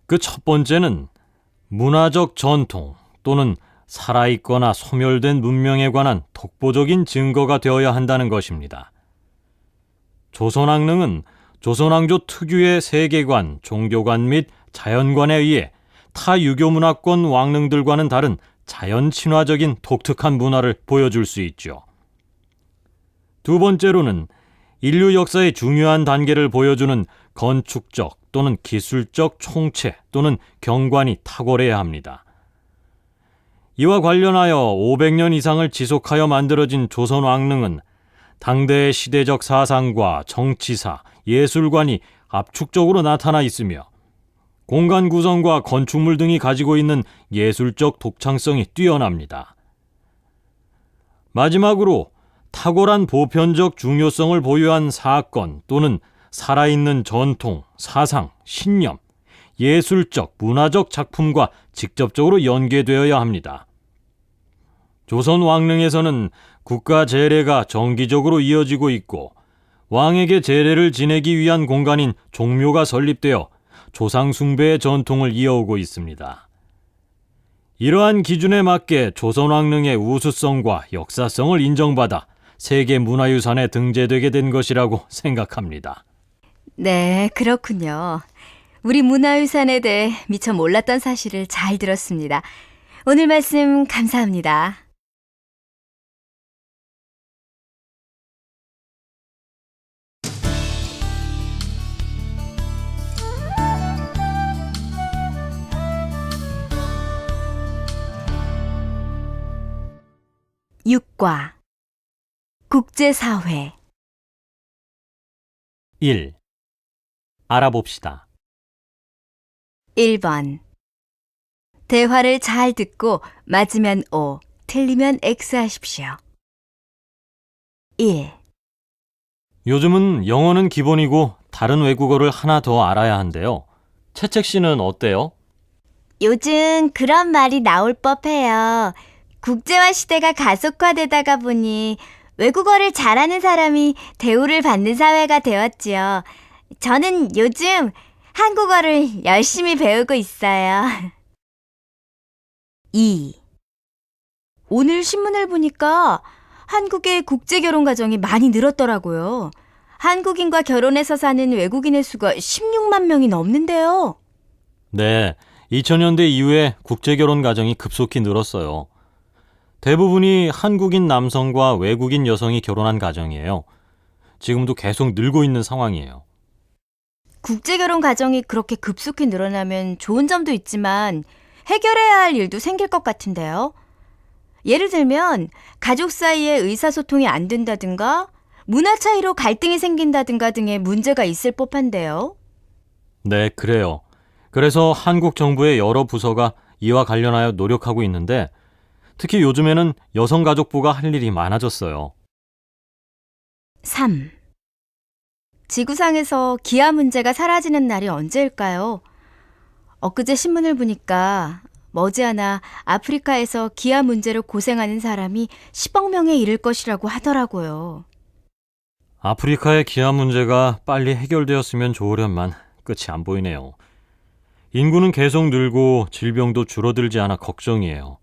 그 첫 번째는 문화적 전통 또는 살아있거나 소멸된 문명에 관한 독보적인 증거가 되어야 한다는 것입니다. 조선왕릉은 조선왕조 특유의 세계관, 종교관 및 자연관에 의해 타 유교 문화권 왕릉들과는 다른 자연 친화적인 독특한 문화를 보여줄 수 있죠. 두 번째로는 인류 역사의 중요한 단계를 보여주는 건축적 또는 기술적 총체 또는 경관이 탁월해야 합니다. 이와 관련하여 500년 이상을 지속하여 만들어진 조선 왕릉은 당대의 시대적 사상과 정치사, 예술관이 압축적으로 나타나 있으며 공간 구성과 건축물 등이 가지고 있는 예술적 독창성이 뛰어납니다. 마지막으로 탁월한 보편적 중요성을 보유한 사건 또는 살아있는 전통, 사상, 신념, 예술적, 문화적 작품과 직접적으로 연계되어야 합니다. 조선 왕릉에서는 국가 제례가 정기적으로 이어지고 있고 왕에게 제례를 지내기 위한 공간인 종묘가 설립되어 조상 숭배의 전통을 이어오고 있습니다. 이러한 기준에 맞게 조선 왕릉의 우수성과 역사성을 인정받아 세계문화유산에 등재되게 된 것이라고 생각합니다. 네, 그렇군요. 우리 문화유산에 대해 미처 몰랐던 사실을 잘 들었습니다. 오늘 말씀 감사합니다. 육과 국제사회 1. 알아봅시다. 1번. 대화를 잘 듣고 맞으면 O, 틀리면 X 하십시오. 1. 요즘은 영어는 기본이고 다른 외국어를 하나 더 알아야 한대요. 채책 씨는 어때요? 요즘 그런 말이 나올 법해요. 국제화 시대가 가속화되다가 보니 외국어를 잘하는 사람이 대우를 받는 사회가 되었지요. 저는 요즘 한국어를 열심히 배우고 있어요. 2. 오늘 신문을 보니까 한국의 국제결혼 가정이 많이 늘었더라고요. 한국인과 결혼해서 사는 외국인의 수가 16만 명이 넘는데요. 네, 2000년대 이후에 국제결혼 가정이 급속히 늘었어요. 대부분이 한국인 남성과 외국인 여성이 결혼한 가정이에요. 지금도 계속 늘고 있는 상황이에요. 국제결혼 가정이 그렇게 급속히 늘어나면 좋은 점도 있지만 해결해야 할 일도 생길 것 같은데요. 예를 들면 가족 사이에 의사소통이 안 된다든가 문화 차이로 갈등이 생긴다든가 등의 문제가 있을 법한데요. 네, 그래요. 그래서 한국 정부의 여러 부서가 이와 관련하여 노력하고 있는데 특히 요즘에는 여성가족부가 할 일이 많아졌어요. 3. 지구상에서 기아 문제가 사라지는 날이 언제일까요? 엊그제 신문을 보니까 머지않아 아프리카에서 기아 문제로 고생하는 사람이 10억 명에 이를 것이라고 하더라고요. 아프리카의 기아 문제가 빨리 해결되었으면 좋으련만 끝이 안 보이네요. 인구는 계속 늘고 질병도 줄어들지 않아 걱정이에요.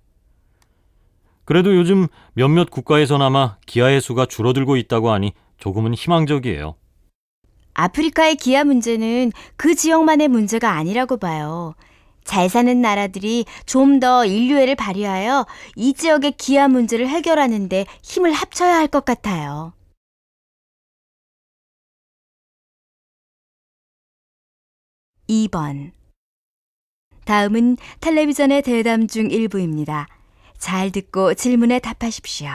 그래도 요즘 몇몇 국가에서나마 기아의 수가 줄어들고 있다고 하니 조금은 희망적이에요. 아프리카의 기아 문제는 그 지역만의 문제가 아니라고 봐요. 잘 사는 나라들이 좀 더 인류애를 발휘하여 이 지역의 기아 문제를 해결하는 데 힘을 합쳐야 할 것 같아요. (2번) 다음은 텔레비전의 대담 중 일부입니다. 잘 듣고 질문에 답하십시오.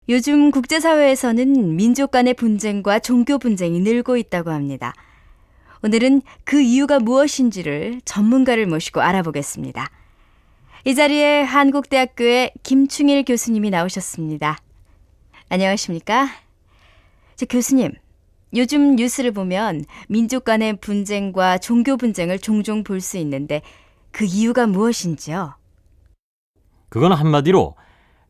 요즘 국제사회에서는 민족 간의 분쟁과 종교 분쟁이 늘고 있다고 합니다. 오늘은 그 이유가 무엇인지를 전문가를 모시고 알아보겠습니다. 이 자리에 한국대학교의 김충일 교수님이 나오셨습니다. 안녕하십니까? 교수님, 요즘 뉴스를 보면 민족 간의 분쟁과 종교 분쟁을 종종 볼 수 있는데 그 이유가 무엇인지요? 그건 한마디로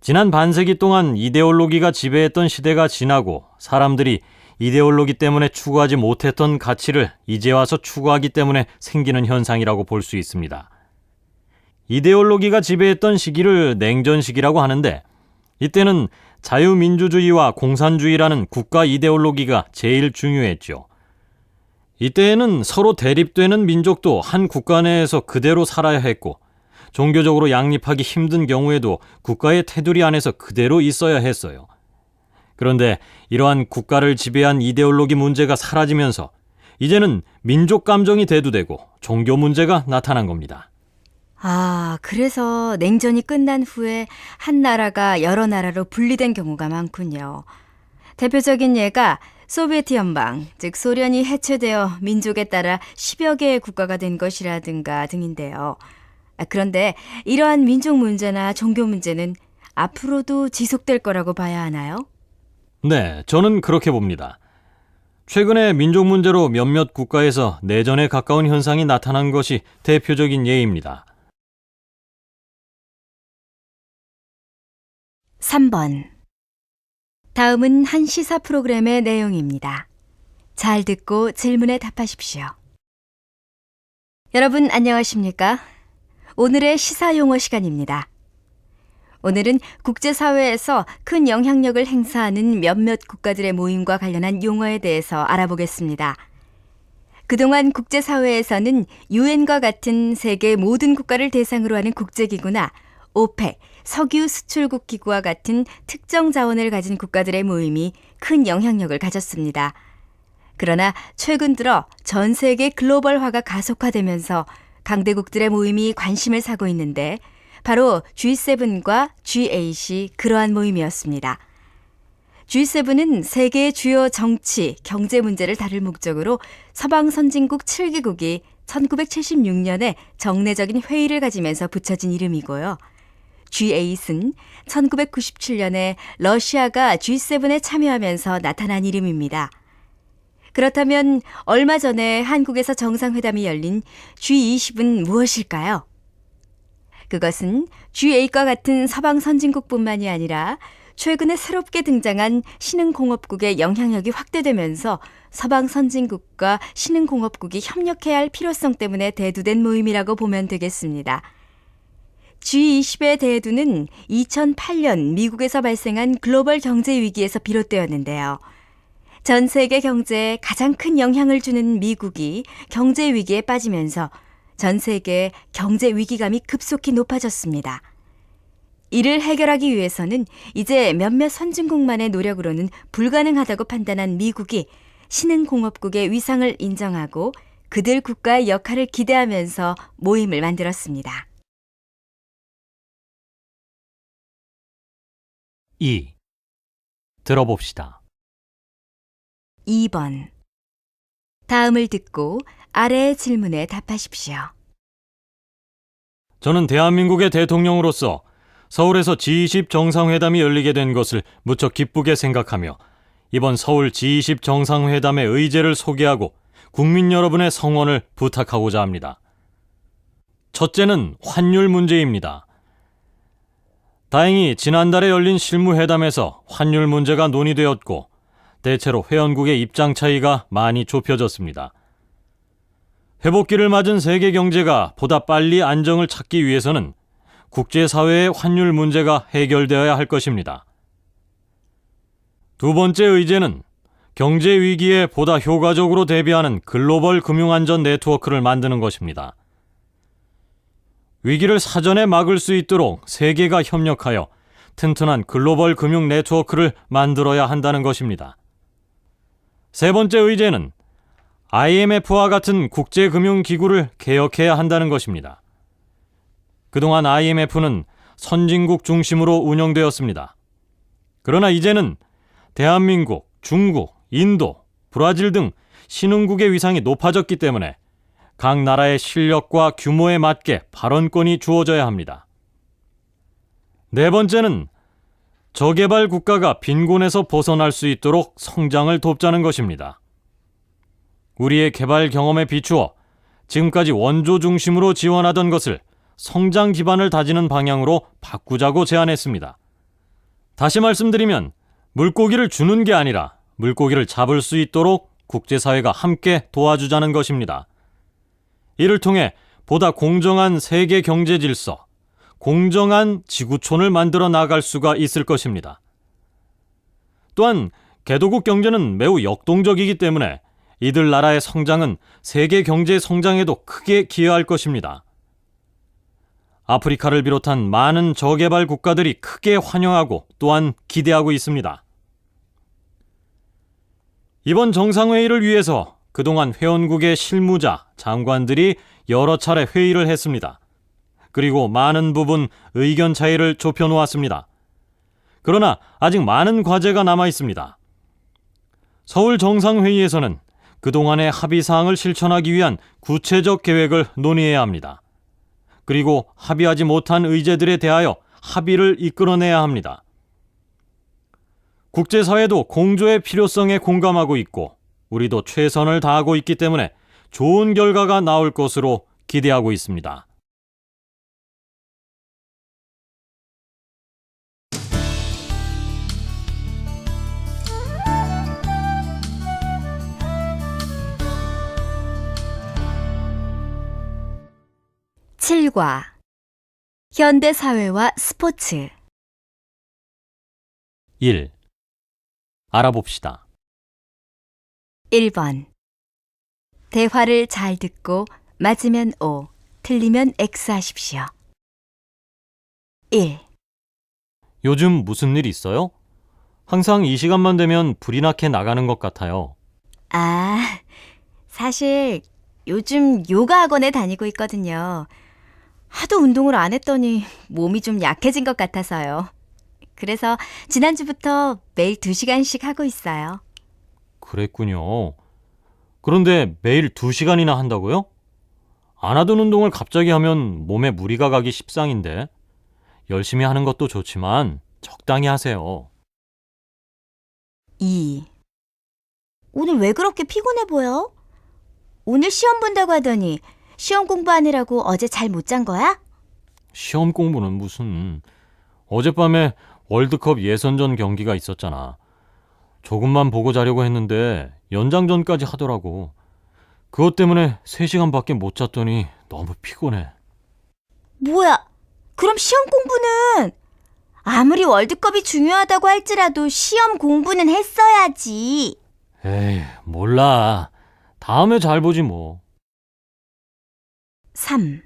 지난 반세기 동안 이데올로기가 지배했던 시대가 지나고 사람들이 이데올로기 때문에 추구하지 못했던 가치를 이제 와서 추구하기 때문에 생기는 현상이라고 볼 수 있습니다. 이데올로기가 지배했던 시기를 냉전 시기라고 하는데 이때는 자유민주주의와 공산주의라는 국가 이데올로기가 제일 중요했죠. 이때에는 서로 대립되는 민족도 한 국가 내에서 그대로 살아야 했고 종교적으로 양립하기 힘든 경우에도 국가의 테두리 안에서 그대로 있어야 했어요. 그런데 이러한 국가를 지배한 이데올로기 문제가 사라지면서 이제는 민족 감정이 대두되고 종교 문제가 나타난 겁니다. 아, 그래서 냉전이 끝난 후에 한 나라가 여러 나라로 분리된 경우가 많군요. 대표적인 예가 소비에트 연방, 즉 소련이 해체되어 민족에 따라 10여 개의 국가가 된 것이라든가 등인데요. 그런데 이러한 민족 문제나 종교 문제는 앞으로도 지속될 거라고 봐야 하나요? 네, 저는 그렇게 봅니다. 최근에 민족 문제로 몇몇 국가에서 내전에 가까운 현상이 나타난 것이 대표적인 예입니다. 3번. 다음은 한 시사 프로그램의 내용입니다. 잘 듣고 질문에 답하십시오. 여러분 안녕하십니까? 오늘의 시사 용어 시간입니다. 오늘은 국제사회에서 큰 영향력을 행사하는 몇몇 국가들의 모임과 관련한 용어에 대해서 알아보겠습니다. 그동안 국제사회에서는 유엔과 같은 세계 모든 국가를 대상으로 하는 국제기구나 오펙, 석유 수출국 기구와 같은 특정 자원을 가진 국가들의 모임이 큰 영향력을 가졌습니다. 그러나 최근 들어 전 세계 글로벌화가 가속화되면서 강대국들의 모임이 관심을 사고 있는데 바로 G7과 G8이 그러한 모임이었습니다. G7은 세계의 주요 정치, 경제 문제를 다룰 목적으로 서방 선진국 7개국이 1976년에 정례적인 회의를 가지면서 붙여진 이름이고요. G8은 1997년에 러시아가 G7에 참여하면서 나타난 이름입니다. 그렇다면 얼마 전에 한국에서 정상회담이 열린 G20은 무엇일까요? 그것은 G8과 같은 서방 선진국뿐만이 아니라 최근에 새롭게 등장한 신흥공업국의 영향력이 확대되면서 서방 선진국과 신흥공업국이 협력해야 할 필요성 때문에 대두된 모임이라고 보면 되겠습니다. G20의 대두는 2008년 미국에서 발생한 글로벌 경제 위기에서 비롯되었는데요. 전 세계 경제에 가장 큰 영향을 주는 미국이 경제 위기에 빠지면서 전 세계의 경제 위기감이 급속히 높아졌습니다. 이를 해결하기 위해서는 이제 몇몇 선진국만의 노력으로는 불가능하다고 판단한 미국이 신흥공업국의 위상을 인정하고 그들 국가의 역할을 기대하면서 모임을 만들었습니다. 2. 들어봅시다. 2번. 다음을 듣고 아래의 질문에 답하십시오. 저는 대한민국의 대통령으로서 서울에서 G20 정상회담이 열리게 된 것을 무척 기쁘게 생각하며 이번 서울 G20 정상회담의 의제를 소개하고 국민 여러분의 성원을 부탁하고자 합니다. 첫째는 환율 문제입니다. 다행히 지난달에 열린 실무회담에서 환율 문제가 논의되었고 대체로 회원국의 입장 차이가 많이 좁혀졌습니다. 회복기를 맞은 세계 경제가 보다 빨리 안정을 찾기 위해서는 국제사회의 환율 문제가 해결되어야 할 것입니다. 두 번째 의제는 경제 위기에 보다 효과적으로 대비하는 글로벌 금융안전 네트워크를 만드는 것입니다. 위기를 사전에 막을 수 있도록 세계가 협력하여 튼튼한 글로벌 금융 네트워크를 만들어야 한다는 것입니다. 세 번째 의제는 IMF와 같은 국제금융기구를 개혁해야 한다는 것입니다. 그동안 IMF는 선진국 중심으로 운영되었습니다. 그러나 이제는 대한민국, 중국, 인도, 브라질 등 신흥국의 위상이 높아졌기 때문에 각 나라의 실력과 규모에 맞게 발언권이 주어져야 합니다. 네 번째는 저개발 국가가 빈곤에서 벗어날 수 있도록 성장을 돕자는 것입니다. 우리의 개발 경험에 비추어 지금까지 원조 중심으로 지원하던 것을 성장 기반을 다지는 방향으로 바꾸자고 제안했습니다. 다시 말씀드리면 물고기를 주는 게 아니라 물고기를 잡을 수 있도록 국제사회가 함께 도와주자는 것입니다. 이를 통해 보다 공정한 세계 경제 질서, 공정한 지구촌을 만들어 나갈 수가 있을 것입니다. 또한 개도국 경제는 매우 역동적이기 때문에 이들 나라의 성장은 세계 경제 성장에도 크게 기여할 것입니다. 아프리카를 비롯한 많은 저개발 국가들이 크게 환영하고 또한 기대하고 있습니다. 이번 정상회의를 위해서 그동안 회원국의 실무자, 장관들이 여러 차례 회의를 했습니다. 그리고 많은 부분 의견 차이를 좁혀놓았습니다. 그러나 아직 많은 과제가 남아 있습니다. 서울 정상회의에서는 그동안의 합의사항을 실천하기 위한 구체적 계획을 논의해야 합니다. 그리고 합의하지 못한 의제들에 대하여 합의를 이끌어내야 합니다. 국제사회도 공조의 필요성에 공감하고 있고 우리도 최선을 다하고 있기 때문에 좋은 결과가 나올 것으로 기대하고 있습니다. (7과) 현대사회와 스포츠. 1. 알아봅시다. 1번. 대화를 잘 듣고 맞으면 O, 틀리면 X 하십시오. 1. 요즘 무슨 일 있어요? 항상 이 시간만 되면 불이 나게 나가는 것 같아요. 사실 요즘 요가 학원에 다니고 있거든요. 하도 운동을 안 했더니 몸이 좀 약해진 것 같아서요. 그래서 지난주부터 매일 2시간씩 하고 있어요. 그랬군요. 그런데 매일 2시간이나 한다고요? 안 하던 운동을 갑자기 하면 몸에 무리가 가기 십상인데 열심히 하는 것도 좋지만 적당히 하세요. 2. 오늘 왜 그렇게 피곤해 보여? 오늘 시험 본다고 하더니 시험 공부하느라고 어제 잘 못 잔 거야? 시험 공부는 무슨... 어젯밤에 월드컵 예선전 경기가 있었잖아. 조금만 보고 자려고 했는데 연장전까지 하더라고. 그것 때문에 3시간밖에 못 잤더니 너무 피곤해. 뭐야? 그럼 시험 공부는? 아무리 월드컵이 중요하다고 할지라도 시험 공부는 했어야지. 에이, 몰라. 다음에 잘 보지 뭐. 3.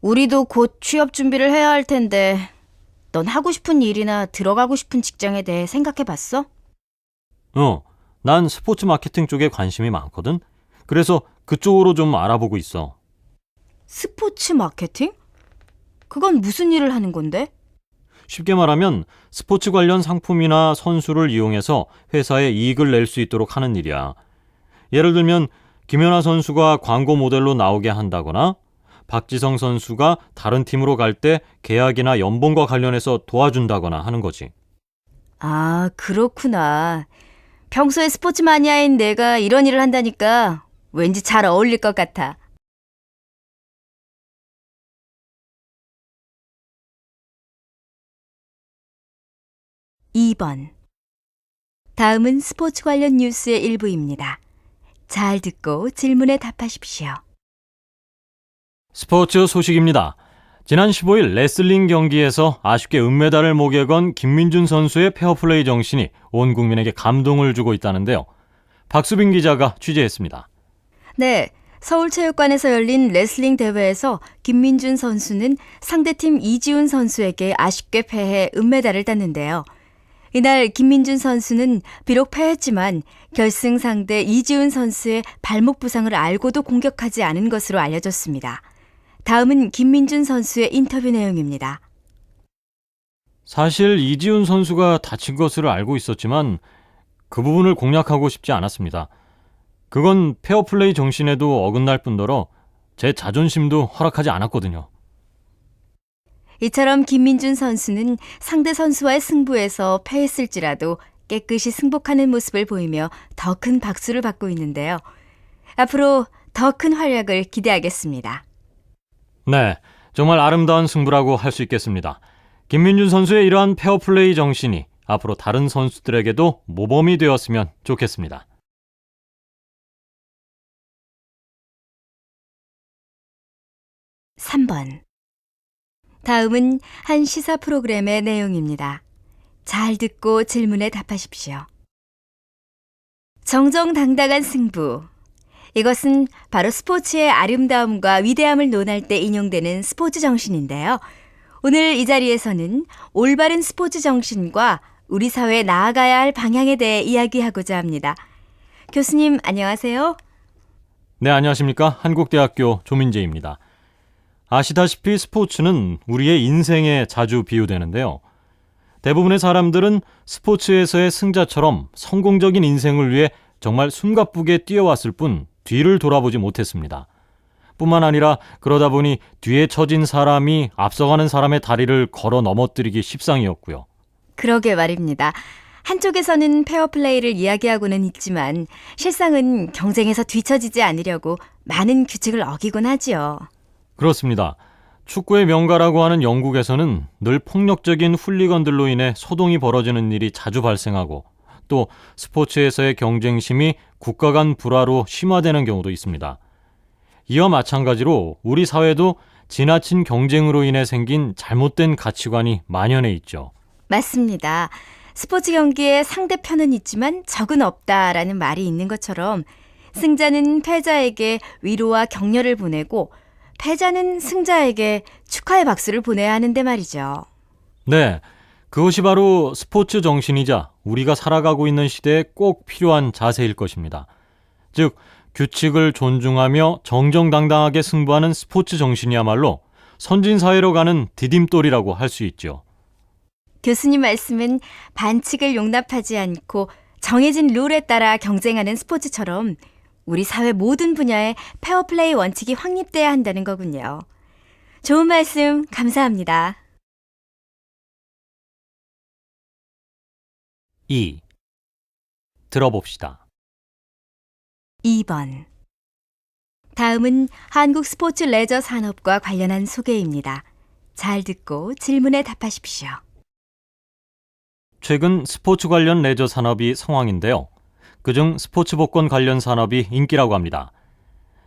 우리도 곧 취업 준비를 해야 할 텐데 넌 하고 싶은 일이나 들어가고 싶은 직장에 대해 생각해 봤어? 난 스포츠 마케팅 쪽에 관심이 많거든. 그래서 그쪽으로 좀 알아보고 있어. 스포츠 마케팅? 그건 무슨 일을 하는 건데? 쉽게 말하면 스포츠 관련 상품이나 선수를 이용해서 회사에 이익을 낼 수 있도록 하는 일이야. 예를 들면 김연아 선수가 광고 모델로 나오게 한다거나 박지성 선수가 다른 팀으로 갈 때 계약이나 연봉과 관련해서 도와준다거나 하는 거지. 아, 그렇구나. 평소에 스포츠 마니아인 내가 이런 일을 한다니까 왠지 잘 어울릴 것 같아. (2번) 다음은 스포츠 관련 뉴스의 일부입니다. 잘 듣고 질문에 답하십시오. 스포츠 소식입니다. 지난 15일 레슬링 경기에서 아쉽게 은메달을 목에 건 김민준 선수의 페어플레이 정신이 온 국민에게 감동을 주고 있다는데요. 박수빈 기자가 취재했습니다. 네, 서울체육관에서 열린 레슬링 대회에서 김민준 선수는 상대팀 이지훈 선수에게 아쉽게 패해 은메달을 땄는데요. 이날 김민준 선수는 비록 패했지만 결승 상대 이지훈 선수의 발목 부상을 알고도 공격하지 않은 것으로 알려졌습니다. 다음은 김민준 선수의 인터뷰 내용입니다. 사실 이지훈 선수가 다친 것을 알고 있었지만 그 부분을 공략하고 싶지 않았습니다. 그건 페어플레이 정신에도 어긋날 뿐더러 제 자존심도 허락하지 않았거든요. 이처럼 김민준 선수는 상대 선수와의 승부에서 패했을지라도 깨끗이 승복하는 모습을 보이며 더 큰 박수를 받고 있는데요. 앞으로 더 큰 활약을 기대하겠습니다. 네, 정말 아름다운 승부라고 할 수 있겠습니다. 김민준 선수의 이러한 페어플레이 정신이 앞으로 다른 선수들에게도 모범이 되었으면 좋겠습니다. (3번) 다음은 한 시사 프로그램의 내용입니다. 잘 듣고 질문에 답하십시오. 정정당당한 승부. 이것은 바로 스포츠의 아름다움과 위대함을 논할 때 인용되는 스포츠 정신인데요. 오늘 이 자리에서는 올바른 스포츠 정신과 우리 사회에 나아가야 할 방향에 대해 이야기하고자 합니다. 교수님, 안녕하세요. 네, 안녕하십니까? 한국대학교 조민재입니다. 아시다시피 스포츠는 우리의 인생에 자주 비유되는데요. 대부분의 사람들은 스포츠에서의 승자처럼 성공적인 인생을 위해 정말 숨가쁘게 뛰어왔을 뿐 뒤를 돌아보지 못했습니다. 뿐만 아니라 그러다 보니 뒤에 처진 사람이 앞서가는 사람의 다리를 걸어 넘어뜨리기 십상이었고요. 그러게 말입니다. 한쪽에서는 페어플레이를 이야기하고는 있지만 실상은 경쟁에서 뒤처지지 않으려고 많은 규칙을 어기곤 하지요. 그렇습니다. 축구의 명가라고 하는 영국에서는 늘 폭력적인 훌리건들로 인해 소동이 벌어지는 일이 자주 발생하고 또 스포츠에서의 경쟁심이 국가 간 불화로 심화되는 경우도 있습니다. 이와 마찬가지로 우리 사회도 지나친 경쟁으로 인해 생긴 잘못된 가치관이 만연해 있죠. 맞습니다. 스포츠 경기에 상대편은 있지만 적은 없다라는 말이 있는 것처럼 승자는 패자에게 위로와 격려를 보내고 패자는 승자에게 축하의 박수를 보내야 하는데 말이죠. 네, 그것이 바로 스포츠 정신이자 우리가 살아가고 있는 시대에 꼭 필요한 자세일 것입니다. 즉, 규칙을 존중하며 정정당당하게 승부하는 스포츠 정신이야말로 선진사회로 가는 디딤돌이라고 할 수 있죠. 교수님 말씀은 반칙을 용납하지 않고 정해진 룰에 따라 경쟁하는 스포츠처럼 우리 사회 모든 분야에 페어플레이 원칙이 확립돼야 한다는 거군요. 좋은 말씀 감사합니다. 2. 들어봅시다. 2번. 다음은 한국 스포츠 레저 산업과 관련한 소개입니다. 잘 듣고 질문에 답하십시오. 최근 스포츠 관련 레저 산업이 성황인데요. 그중 스포츠 복권 관련 산업이 인기라고 합니다.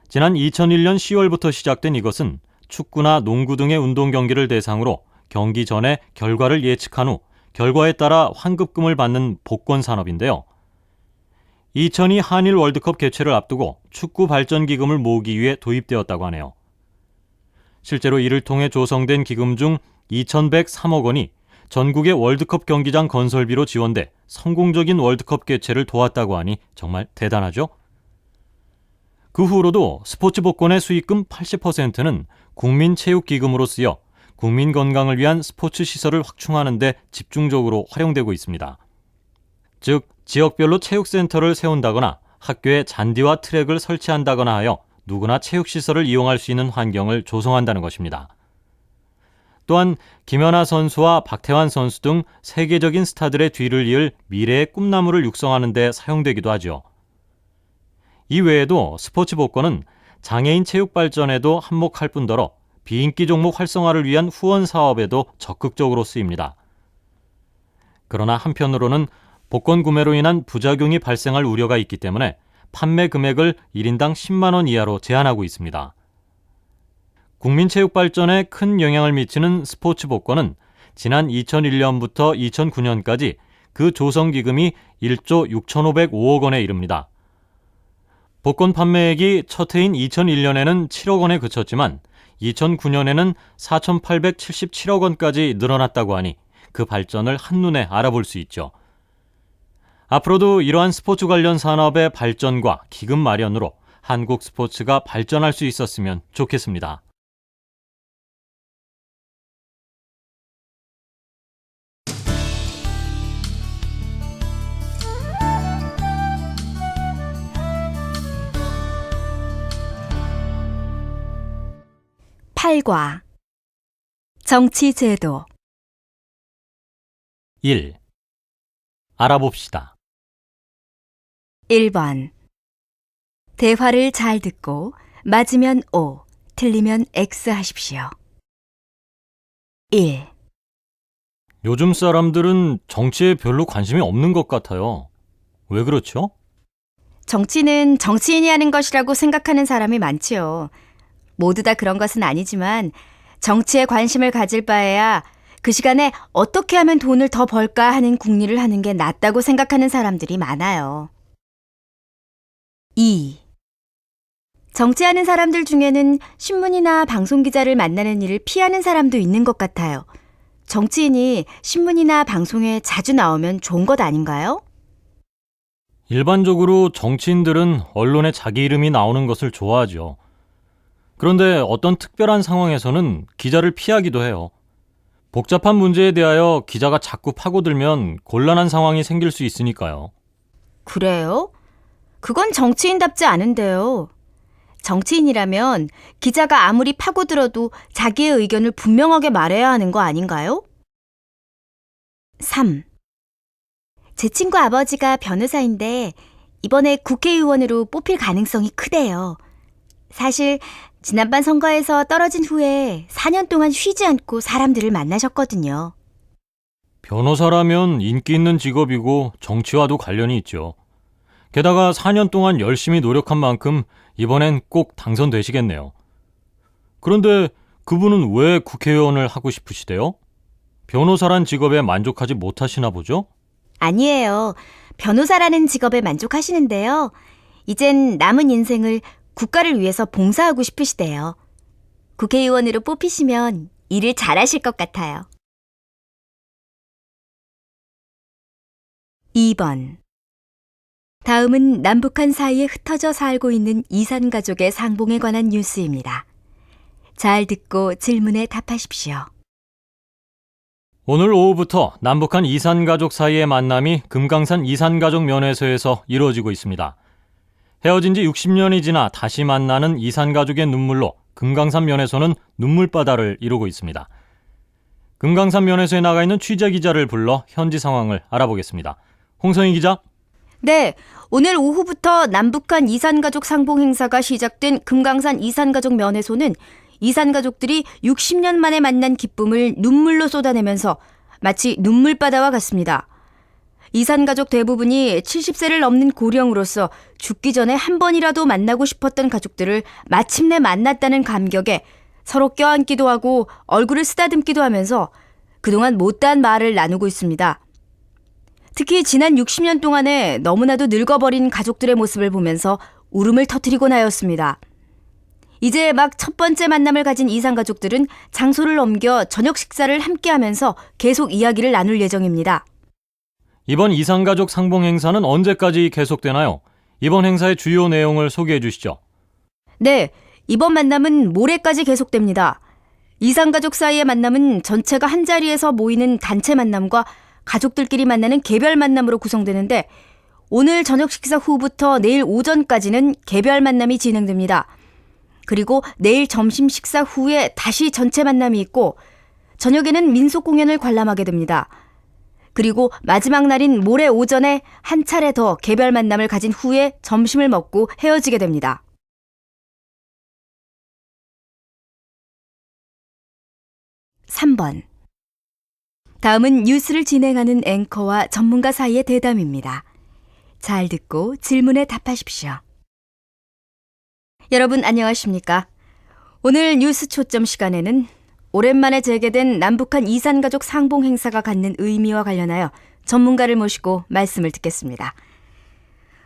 지난 2001년 10월부터 시작된 이것은 축구나 농구 등의 운동 경기를 대상으로 경기 전에 결과를 예측한 후 결과에 따라 환급금을 받는 복권 산업인데요. 2002 한일 월드컵 개최를 앞두고 축구 발전 기금을 모으기 위해 도입되었다고 하네요. 실제로 이를 통해 조성된 기금 중 2,103억 원이 전국의 월드컵 경기장 건설비로 지원돼 성공적인 월드컵 개최를 도왔다고 하니 정말 대단하죠? 그 후로도 스포츠 복권의 수익금 80%는 국민체육기금으로 쓰여 국민 건강을 위한 스포츠 시설을 확충하는 데 집중적으로 활용되고 있습니다. 즉, 지역별로 체육센터를 세운다거나 학교에 잔디와 트랙을 설치한다거나 하여 누구나 체육시설을 이용할 수 있는 환경을 조성한다는 것입니다. 또한 김연아 선수와 박태환 선수 등 세계적인 스타들의 뒤를 이을 미래의 꿈나무를 육성하는 데 사용되기도 하죠. 이 외에도 스포츠 복권은 장애인 체육 발전에도 한몫할 뿐더러 비인기 종목 활성화를 위한 후원 사업에도 적극적으로 쓰입니다. 그러나 한편으로는 복권 구매로 인한 부작용이 발생할 우려가 있기 때문에 판매 금액을 1인당 10만 원 이하로 제한하고 있습니다. 국민체육 발전에 큰 영향을 미치는 스포츠 복권은 지난 2001년부터 2009년까지 그 조성 기금이 1조 6,505억 원에 이릅니다. 복권 판매액이 첫 해인 2001년에는 7억 원에 그쳤지만 2009년에는 4,877억 원까지 늘어났다고 하니 그 발전을 한눈에 알아볼 수 있죠. 앞으로도 이러한 스포츠 관련 산업의 발전과 기금 마련으로 한국 스포츠가 발전할 수 있었으면 좋겠습니다. 팔과 정치제도 1. 알아봅시다. 1번 대화를 잘 듣고 맞으면 O, 틀리면 X 하십시오. 1. 요즘 사람들은 정치에 별로 관심이 없는 것 같아요. 왜 그렇죠? 정치는 정치인이 하는 것이라고 생각하는 사람이 많지요. 모두 다 그런 것은 아니지만 정치에 관심을 가질 바에야 그 시간에 어떻게 하면 돈을 더 벌까 하는 궁리를 하는 게 낫다고 생각하는 사람들이 많아요. 2. 정치하는 사람들 중에는 신문이나 방송기자를 만나는 일을 피하는 사람도 있는 것 같아요. 정치인이 신문이나 방송에 자주 나오면 좋은 것 아닌가요? 일반적으로 정치인들은 언론에 자기 이름이 나오는 것을 좋아하죠. 그런데 어떤 특별한 상황에서는 기자를 피하기도 해요. 복잡한 문제에 대하여 기자가 자꾸 파고들면 곤란한 상황이 생길 수 있으니까요. 그래요? 그건 정치인답지 않은데요. 정치인이라면 기자가 아무리 파고들어도 자기의 의견을 분명하게 말해야 하는 거 아닌가요? 3. 제 친구 아버지가 변호사인데 이번에 국회의원으로 뽑힐 가능성이 크대요. 사실 지난번 선거에서 떨어진 후에 4년 동안 쉬지 않고 사람들을 만나셨거든요. 변호사라면 인기 있는 직업이고 정치와도 관련이 있죠. 게다가 4년 동안 열심히 노력한 만큼 이번엔 꼭 당선되시겠네요. 그런데 그분은 왜 국회의원을 하고 싶으시대요? 변호사란 직업에 만족하지 못하시나 보죠? 아니에요. 변호사라는 직업에 만족하시는데요. 이젠 남은 인생을 국가를 위해서 봉사하고 싶으시대요. 국회의원으로 뽑히시면 일을 잘하실 것 같아요. 2번. 다음은 남북한 사이에 흩어져 살고 있는 이산 가족의 상봉에 관한 뉴스입니다. 잘 듣고 질문에 답하십시오. 오늘 오후부터 남북한 이산가족 사이의 만남이 금강산 이산가족 면회소에서 이루어지고 있습니다. 헤어진 지 60년이 지나 다시 만나는 이산가족의 눈물로 금강산 면회소는 눈물바다를 이루고 있습니다. 금강산 면회소에 나가 있는 취재기자를 불러 현지 상황을 알아보겠습니다. 홍성희 기자. 네, 오늘 오후부터 남북한 이산가족 상봉 행사가 시작된 금강산 이산가족 면회소는 이산가족들이 60년 만에 만난 기쁨을 눈물로 쏟아내면서 마치 눈물바다와 같습니다. 이산가족 대부분이 70세를 넘는 고령으로서 죽기 전에 한 번이라도 만나고 싶었던 가족들을 마침내 만났다는 감격에 서로 껴안기도 하고 얼굴을 쓰다듬기도 하면서 그동안 못다한 말을 나누고 있습니다. 특히 지난 60년 동안에 너무나도 늙어버린 가족들의 모습을 보면서 울음을 터뜨리곤 하였습니다. 이제 막 첫 번째 만남을 가진 이산가족들은 장소를 옮겨 저녁 식사를 함께 하면서 계속 이야기를 나눌 예정입니다. 이번 이산가족 상봉 행사는 언제까지 계속되나요? 이번 행사의 주요 내용을 소개해 주시죠. 네, 이번 만남은 모레까지 계속됩니다. 이산가족 사이의 만남은 전체가 한자리에서 모이는 단체 만남과 가족들끼리 만나는 개별 만남으로 구성되는데 오늘 저녁 식사 후부터 내일 오전까지는 개별 만남이 진행됩니다. 그리고 내일 점심 식사 후에 다시 전체 만남이 있고 저녁에는 민속 공연을 관람하게 됩니다. 그리고 마지막 날인 모레 오전에 한 차례 더 개별 만남을 가진 후에 점심을 먹고 헤어지게 됩니다. (3번) 다음은 뉴스를 진행하는 앵커와 전문가 사이의 대담입니다. 잘 듣고 질문에 답하십시오. 여러분 안녕하십니까? 오늘 뉴스 초점 시간에는 오랜만에 재개된 남북한 이산가족 상봉 행사가 갖는 의미와 관련하여 전문가를 모시고 말씀을 듣겠습니다.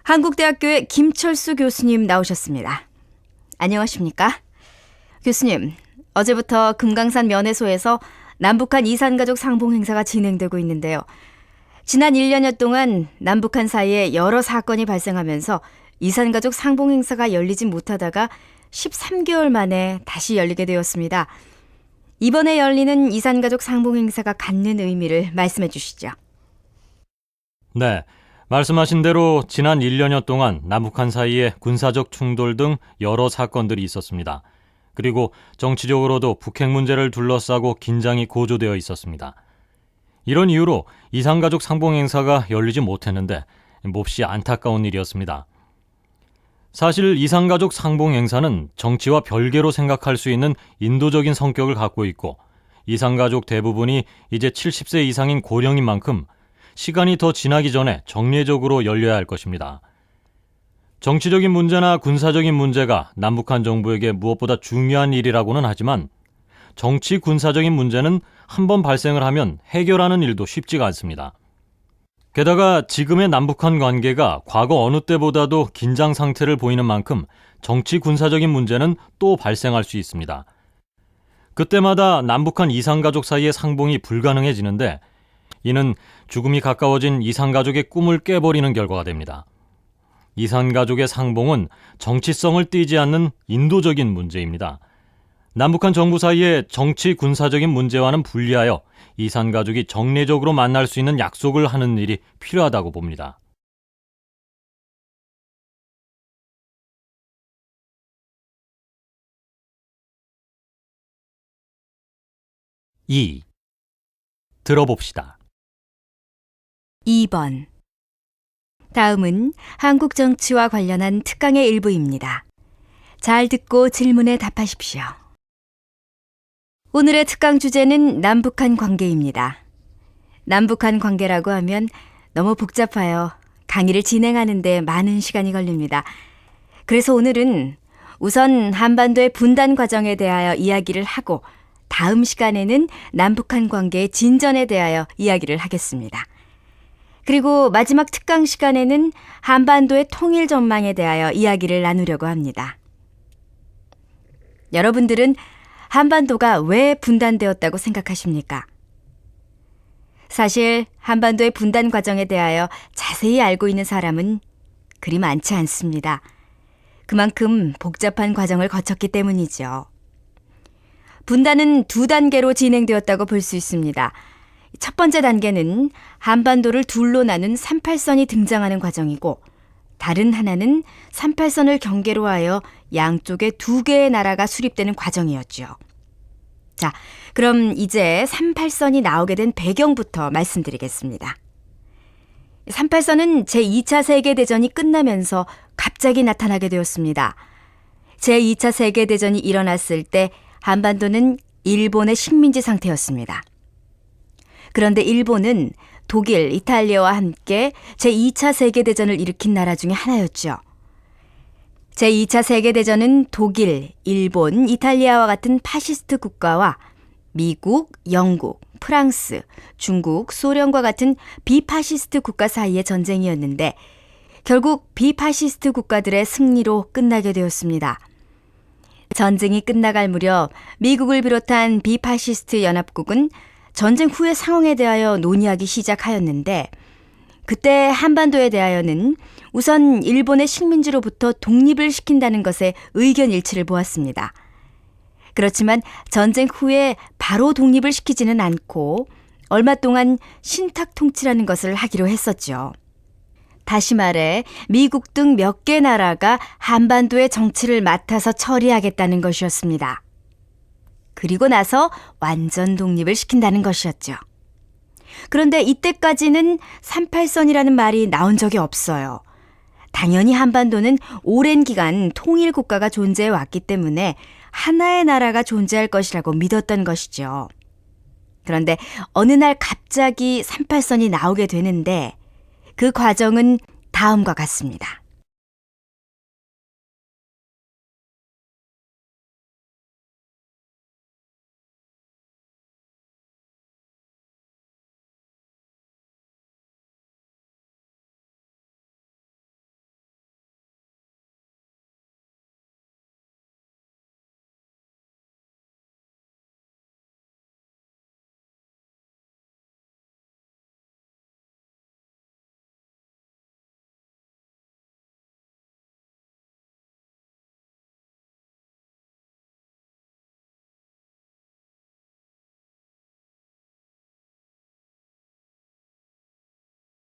한국대학교의 김철수 교수님 나오셨습니다. 안녕하십니까? 교수님, 어제부터 금강산 면회소에서 남북한 이산가족 상봉 행사가 진행되고 있는데요. 지난 1년여 동안 남북한 사이에 여러 사건이 발생하면서 이산가족 상봉 행사가 열리지 못하다가 13개월 만에 다시 열리게 되었습니다. 이번에 열리는 이산가족 상봉 행사가 갖는 의미를 말씀해 주시죠. 네, 말씀하신 대로 지난 1년여 동안 남북한 사이에 군사적 충돌 등 여러 사건들이 있었습니다. 그리고 정치적으로도 북핵 문제를 둘러싸고 긴장이 고조되어 있었습니다. 이런 이유로 이산가족 상봉 행사가 열리지 못했는데 몹시 안타까운 일이었습니다. 사실 이산가족 상봉 행사는 정치와 별개로 생각할 수 있는 인도적인 성격을 갖고 있고 이산가족 대부분이 이제 70세 이상인 고령인 만큼 시간이 더 지나기 전에 정례적으로 열려야 할 것입니다. 정치적인 문제나 군사적인 문제가 남북한 정부에게 무엇보다 중요한 일이라고는 하지만 정치 군사적인 문제는 한번 발생을 하면 해결하는 일도 쉽지가 않습니다. 게다가 지금의 남북한 관계가 과거 어느 때보다도 긴장 상태를 보이는 만큼 정치 군사적인 문제는 또 발생할 수 있습니다. 그때마다 남북한 이산가족 사이의 상봉이 불가능해지는데 이는 죽음이 가까워진 이산가족의 꿈을 깨버리는 결과가 됩니다. 이산가족의 상봉은 정치성을 띠지 않는 인도적인 문제입니다. 남북한 정부 사이의 정치 군사적인 문제와는 분리하여 이산가족이 정례적으로 만날 수 있는 약속을 하는 일이 필요하다고 봅니다. (2) 들어봅시다. 2번. 다음은 한국 정치와 관련한 특강의 일부입니다. 잘 듣고 질문에 답하십시오. 오늘의 특강 주제는 남북한 관계입니다. 남북한 관계라고 하면 너무 복잡하여 강의를 진행하는 데 많은 시간이 걸립니다. 그래서 오늘은 우선 한반도의 분단 과정에 대하여 이야기를 하고 다음 시간에는 남북한 관계의 진전에 대하여 이야기를 하겠습니다. 그리고 마지막 특강 시간에는 한반도의 통일 전망에 대하여 이야기를 나누려고 합니다. 여러분들은 한반도가 왜 분단되었다고 생각하십니까? 사실 한반도의 분단 과정에 대하여 자세히 알고 있는 사람은 그리 많지 않습니다. 그만큼 복잡한 과정을 거쳤기 때문이죠. 분단은 두 단계로 진행되었다고 볼 수 있습니다. 첫 번째 단계는 한반도를 둘로 나눈 38선이 등장하는 과정이고 다른 하나는 38선을 경계로 하여 양쪽에 두 개의 나라가 수립되는 과정이었죠. 자, 그럼 이제 38선이 나오게 된 배경부터 말씀드리겠습니다. 38선은 제2차 세계대전이 끝나면서 갑자기 나타나게 되었습니다. 제2차 세계대전이 일어났을 때 한반도는 일본의 식민지 상태였습니다. 그런데 일본은 독일, 이탈리아와 함께 제2차 세계대전을 일으킨 나라 중에 하나였죠. 제2차 세계대전은 독일, 일본, 이탈리아와 같은 파시스트 국가와 미국, 영국, 프랑스, 중국, 소련과 같은 비파시스트 국가 사이의 전쟁이었는데 결국 비파시스트 국가들의 승리로 끝나게 되었습니다. 전쟁이 끝나갈 무렵 미국을 비롯한 비파시스트 연합국은 전쟁 후의 상황에 대하여 논의하기 시작하였는데 그때 한반도에 대하여는 우선 일본의 식민지로부터 독립을 시킨다는 것에 의견 일치를 보았습니다. 그렇지만 전쟁 후에 바로 독립을 시키지는 않고 얼마 동안 신탁 통치라는 것을 하기로 했었죠. 다시 말해 미국 등 몇 개 나라가 한반도의 정치를 맡아서 처리하겠다는 것이었습니다. 그리고 나서 완전 독립을 시킨다는 것이었죠. 그런데 이때까지는 38선이라는 말이 나온 적이 없어요. 당연히 한반도는 오랜 기간 통일 국가가 존재해 왔기 때문에 하나의 나라가 존재할 것이라고 믿었던 것이죠. 그런데 어느 날 갑자기 38선이 나오게 되는데 그 과정은 다음과 같습니다.